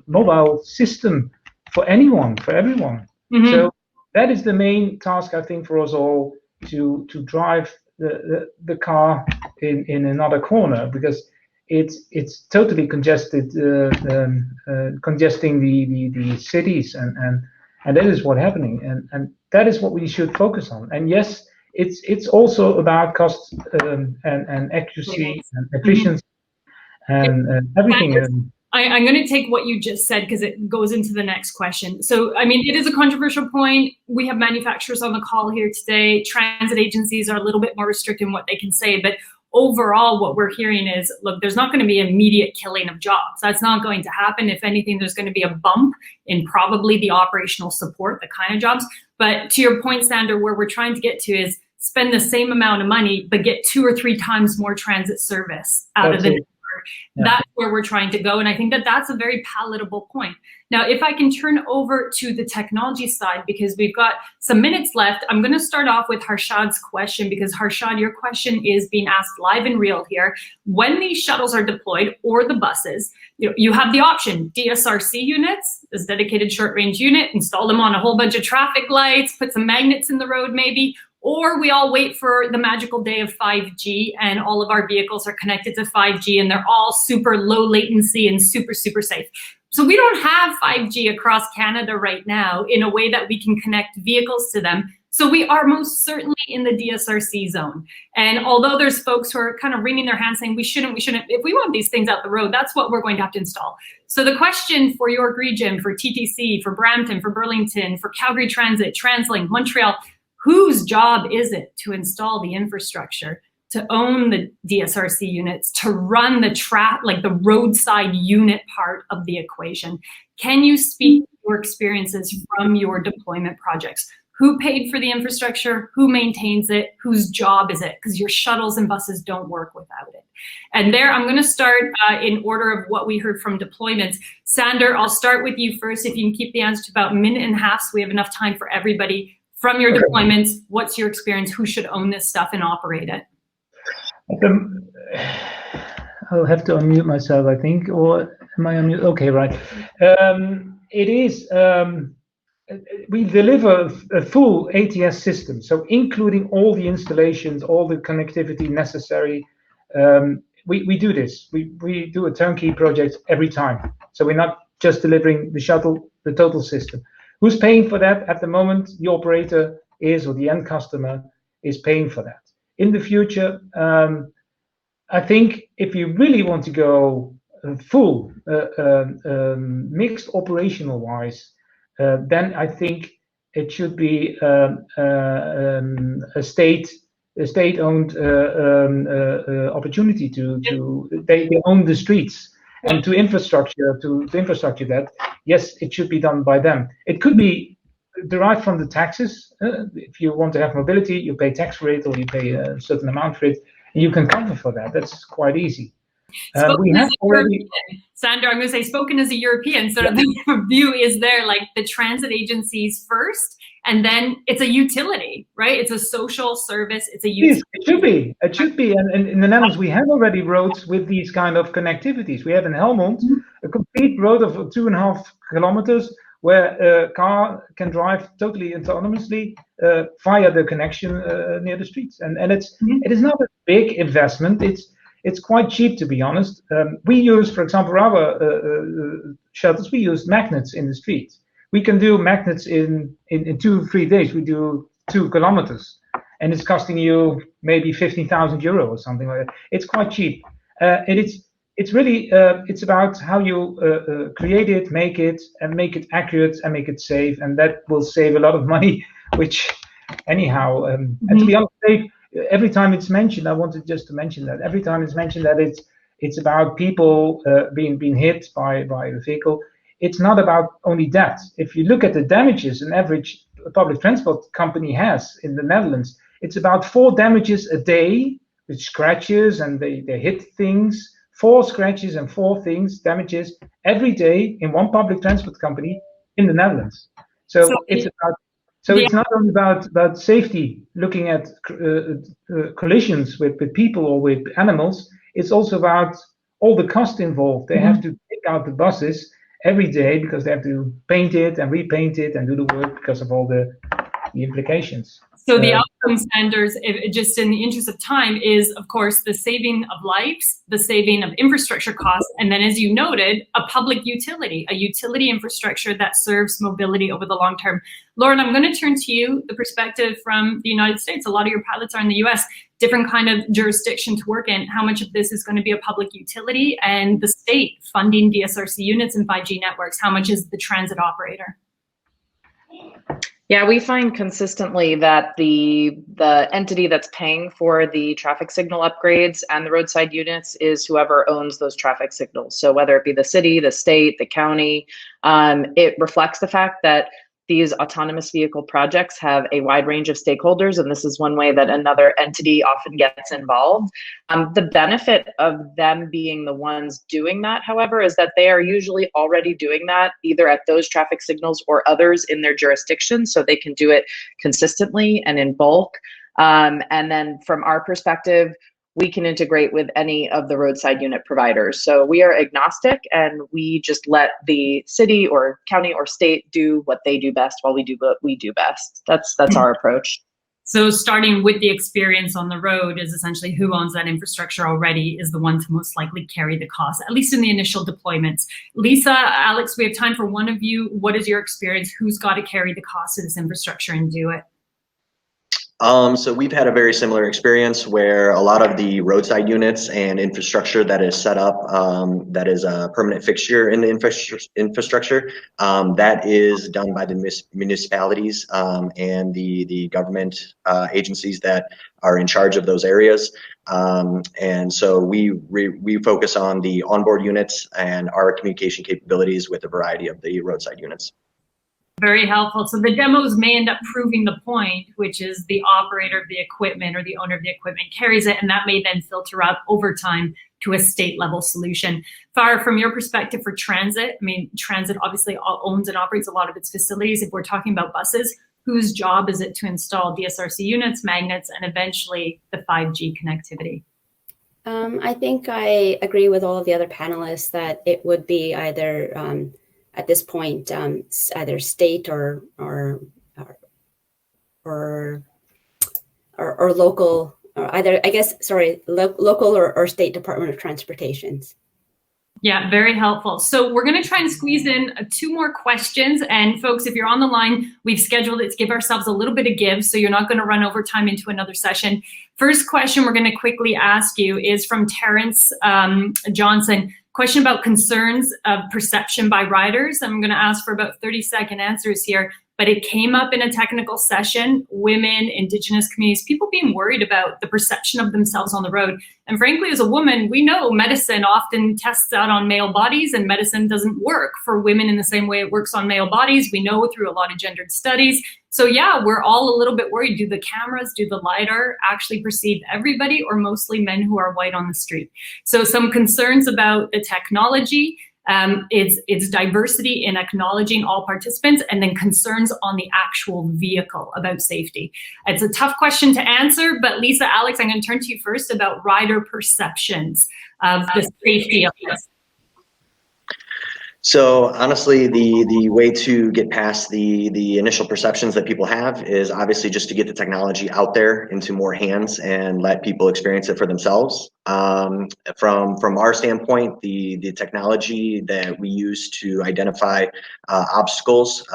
mobile system for anyone, for everyone. Mm-hmm. So that is the main task, I think, for us all, to drive the car in another corner, because it's totally congested, congesting the cities, and that is what's happening, and that is what we should focus on. And yes, it's also about cost and accuracy and efficiency. And everything. I'm going to take what you just said because it goes into the next question. So, I mean, it is a controversial point. We have manufacturers on the call here today. Transit agencies are a little bit more restricted in what they can say. But overall, what we're hearing is, look, there's not going to be immediate killing of jobs. That's not going to happen. If anything, there's going to be a bump in probably the operational support, the kind of jobs. But to your point, Sander, where we're trying to get to is spend the same amount of money, but get 2 or 3 times more transit service out of the network. Yeah. That's where we're trying to go. And I think that that's a very palatable point. Now, if I can turn over to the technology side, because we've got some minutes left, I'm going to start off with Harshad's question, because Harshad, your question is being asked live and real here. When these shuttles are deployed, or the buses, you have the option, DSRC units, this dedicated short range unit, install them on a whole bunch of traffic lights, put some magnets in the road maybe, or we all wait for the magical day of 5G and all of our vehicles are connected to 5G and they're all super low latency and super, super safe. So we don't have 5G across Canada right now in a way that we can connect vehicles to them. So we are most certainly in the DSRC zone. And although there's folks who are kind of wringing their hands saying we shouldn't, if we want these things out the road, that's what we're going to have to install. So the question for York Region, for TTC, for Brampton, for Burlington, for Calgary Transit, TransLink, Montreal, whose job is it to install the infrastructure, to own the DSRC units, to run the roadside unit part of the equation? Can you speak to your experiences from your deployment projects? Who paid for the infrastructure? Who maintains it? Whose job is it? Because your shuttles and buses don't work without it. And there, I'm going to start in order of what we heard from deployments. Sander, I'll start with you first. If you can keep the answer to about a minute and a half, so we have enough time for everybody. From your deployments, what's your experience? Who should own this stuff and operate it? I'll have to unmute myself, I think, or am I unmute? Okay, right. It is we deliver a full ATS system, so including all the installations, all the connectivity necessary. We do this. We do a turnkey project every time. So we're not just delivering the shuttle, the total system. Who's paying for that at the moment? The operator is, or the end customer is paying for that. In the future, I think if you really want to go full mixed operational wise, then I think it should be a state-owned opportunity to they own the streets and to infrastructure that. Yes, it should be done by them. It could be derived from the taxes. If you want to have mobility, you pay tax for it, or you pay a certain amount for it, and you can cover for that. That's quite easy. We have already. Sandra, I'm going to say, spoken as a European, sort of the view is there, like the transit agencies first, and then it's a utility, right? It's a social service. It's a utility. It should be. And in the Netherlands, we have already roads with these kind of connectivities. We have in Helmond a complete road of 2.5 kilometers where a car can drive totally autonomously via the connection near the streets. And it is not a big investment. It's quite cheap, to be honest. We use, for example, our shuttles, we use magnets in the street. We can do magnets in 2-3 days. We do 2 kilometers, and it's costing you maybe 15,000 euro or something like that. It's quite cheap. And it's really, it's about how you create it, make it accurate, and make it safe. And that will save a lot of money, which anyhow, and to be honest, every time it's mentioned, I wanted just to mention that every time it's mentioned that it's about people being hit by a vehicle. It's not about only that. If you look at the damages an average public transport company has in the Netherlands, it's about 4 damages a day with scratches, and they hit things. 4 scratches and 4 damages every day in one public transport company in the Netherlands. So it's about. So it's not only about safety, looking at collisions with people or with animals. It's also about all the cost involved. They have to take out the buses every day because they have to paint it and repaint it and do the work because of all the implications. So the outcome standards, just in the interest of time, is of course the saving of lives, the saving of infrastructure costs, and then, as you noted, a public utility, a utility infrastructure that serves mobility over the long term. Lauren, I'm going to turn to you, the perspective from the United States. A lot of your pilots are in the US, different kind of jurisdiction to work in. How much of this is going to be a public utility, and the state funding DSRC units and 5G networks? How much is the transit operator? Yeah, we find consistently that the entity that's paying for the traffic signal upgrades and the roadside units is whoever owns those traffic signals. So whether it be the city, the state, the county, it reflects the fact that these autonomous vehicle projects have a wide range of stakeholders, and this is one way that another entity often gets involved. The benefit of them being the ones doing that, however, is that they are usually already doing that either at those traffic signals or others in their jurisdiction, so they can do it consistently and in bulk. And then from our perspective, we can integrate with any of the roadside unit providers. So we are agnostic, and we just let the city or county or state do what they do best while we do what we do best. That's our approach. So starting with the experience on the road is essentially who owns that infrastructure already is the one to most likely carry the cost, at least in the initial deployments. Lisa, Alex, we have time for one of you. What is your experience? Who's got to carry the cost of this infrastructure and do it? So we've had a very similar experience where a lot of the roadside units and infrastructure that is set up, that is a permanent fixture in the infrastructure, that is done by the municipalities and the government agencies that are in charge of those areas. And so we focus on the onboard units and our communication capabilities with a variety of the roadside units. Very helpful. So the demos may end up proving the point, which is the operator of the equipment or the owner of the equipment carries it, and that may then filter out over time to a state level solution. Farah, from your perspective for transit, I mean, transit obviously owns and operates a lot of its facilities. If we're talking about buses, whose job is it to install DSRC units, magnets, and eventually the 5G connectivity? I think I agree with all of the other panelists that it would be either at this point, either state or local, or either, I guess, sorry, local or state Department of Transportations. Yeah, very helpful. So we're going to try and squeeze in 2 more questions. And folks, if you're on the line, we've scheduled it to give ourselves a little bit of give, so you're not going to run over time into another session. First question we're going to quickly ask you is from Terrence Johnson. Question about concerns of perception by riders. I'm going to ask for about 30-second answers here. But it came up in a technical session, women, Indigenous communities, people being worried about the perception of themselves on the road. And frankly, as a woman, we know medicine often tests out on male bodies, and medicine doesn't work for women in the same way it works on male bodies. We know through a lot of gendered studies. So yeah, we're all a little bit worried. Do the cameras, do the LiDAR actually perceive everybody, or mostly men who are white on the street? So some concerns about the technology. It's diversity in acknowledging all participants, and then concerns on the actual vehicle about safety. It's a tough question to answer, but Lisa, Alex, I'm going to turn to you first about rider perceptions of the safety of this. So honestly, the way to get past the initial perceptions that people have is obviously just to get the technology out there into more hands and let people experience it for themselves. From our standpoint, the technology that we use to identify obstacles,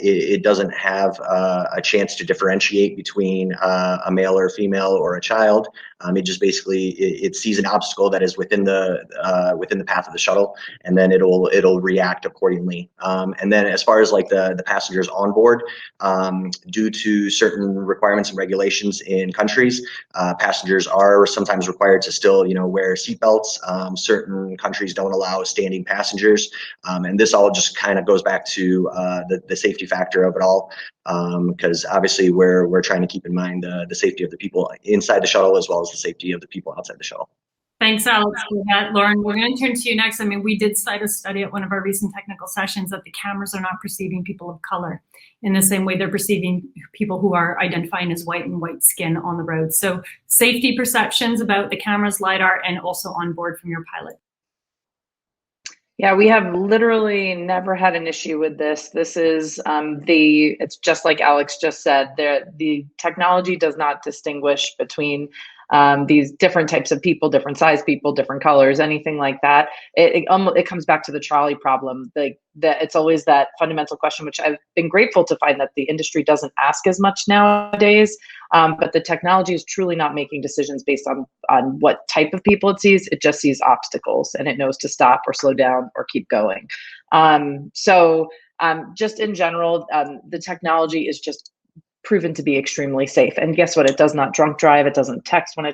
it doesn't have a chance to differentiate between a male or a female or a child. It just basically it sees an obstacle that is within the path of the shuttle, and then it'll react accordingly. And then as far as like the passengers on board, due to certain requirements and regulations in countries, passengers are sometimes required to still wear seatbelts. Certain countries don't allow standing passengers, and this all just kind of goes back to the safety factor of it all, because obviously we're trying to keep in mind the safety of the people inside the shuttle as well as the safety of the people outside the shuttle. Thanks, Alex, for that. Lauren, we're going to turn to you next. I mean, we did cite a study at one of our recent technical sessions that the cameras are not perceiving people of color in the same way they're perceiving people who are identifying as white and white skin on the road. So safety perceptions about the cameras, LiDAR, and also on board from your pilot. Yeah, we have literally never had an issue with this. This is it's just like Alex just said, the technology does not distinguish between these different types of people, different size people, different colors, anything like that. It comes back to the trolley problem. It's always that fundamental question, which I've been grateful to find that the industry doesn't ask as much nowadays. But the technology is truly not making decisions based on what type of people it sees. It just sees obstacles, and it knows to stop or slow down or keep going. Just in general, the technology is just proven to be extremely safe. And guess what? It does not drunk drive. It doesn't text when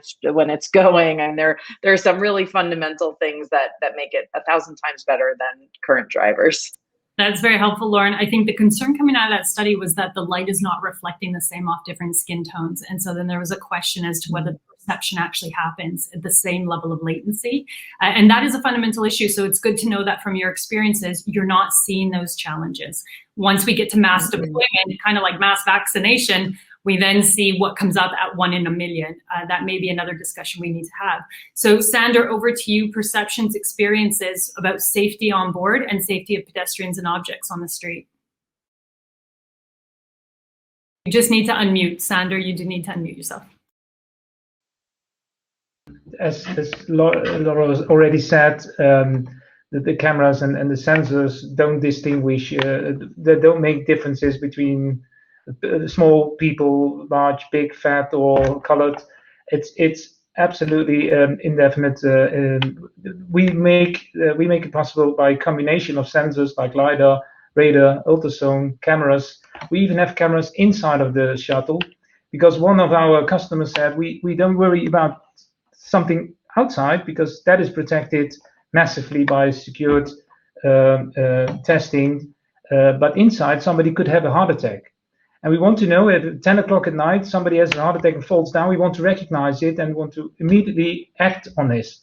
it's going. And there are some really fundamental things that make it 1,000 times better than current drivers. That's very helpful, Lauren. I think the concern coming out of that study was that the light is not reflecting the same off different skin tones. And so then there was a question as to whether the perception actually happens at the same level of latency. And that is a fundamental issue. So it's good to know that from your experiences, you're not seeing those challenges. Once we get to mass deployment, kind of like mass vaccination, we then see what comes up at 1 in a million. That may be another discussion we need to have. So Sander, over to you, perceptions, experiences about safety on board and safety of pedestrians and objects on the street. You just need to unmute. Sander, you do need to unmute yourself. As Laura has already said, the cameras and the sensors don't distinguish, they don't make differences between small people, large, big, fat, or colored. It's absolutely indefinite. We make it possible by combination of sensors like LiDAR, radar, ultrasound, cameras. We even have cameras inside of the shuttle, because one of our customers said we don't worry about something outside because that is protected massively by secured testing, but inside somebody could have a heart attack. And we want to know at 10 o'clock at night, somebody has a heart attack and falls down. We want to recognize it and want to immediately act on this.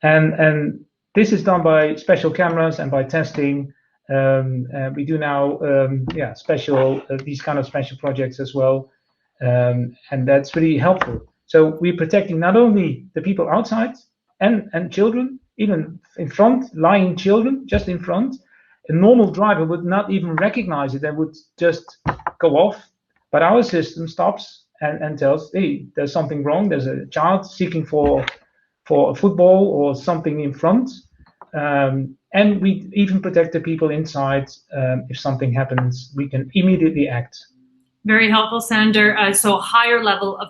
And this is done by special cameras and by testing. We do now, these kind of special projects as well. And that's really helpful. So we're protecting not only the people outside and children, even in front, lying children just in front. a normal driver would not even recognize it and would just go off. But our system stops and tells, hey, there's something wrong. There's a child seeking for a football or something in front. And we even protect the people inside. If something happens, we can immediately act. Very helpful, Sander. So higher level of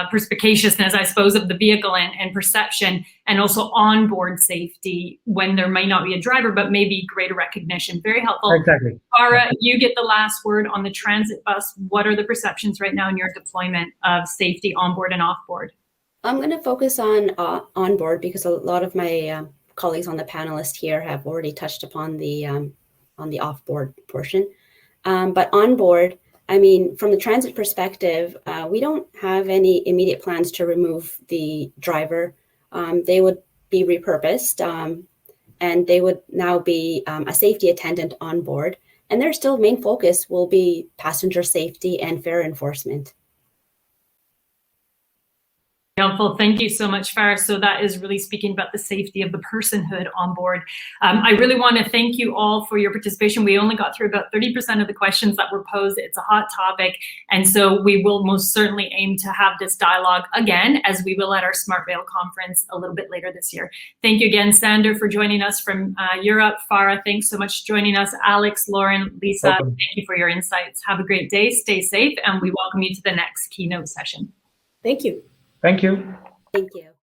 perspicaciousness, I suppose, of the vehicle and perception, and also onboard safety when there might not be a driver, but maybe greater recognition. Very helpful. Exactly. Farah, you get the last word on the transit bus. What are the perceptions right now in your deployment of safety onboard and offboard? I'm going to focus on onboard because a lot of my colleagues on the panelist here have already touched upon the offboard portion. But onboard, I mean, from the transit perspective, we don't have any immediate plans to remove the driver. They would be repurposed, and they would now be a safety attendant on board. And their still main focus will be passenger safety and fare enforcement. Helpful. Thank you so much, Farah. So that is really speaking about the safety of the personhood on board. I really want to thank you all for your participation. We only got through about 30% of the questions that were posed. It's a hot topic. And so we will most certainly aim to have this dialogue again, as we will at our Smart Rail conference a little bit later this year. Thank you again, Sander, for joining us from Europe. Farah, thanks so much for joining us. Alex, Lauren, Lisa, Welcome. thank you for your insights. Have a great day. Stay safe. And we welcome you to the next keynote session. Thank you. Thank you. Thank you.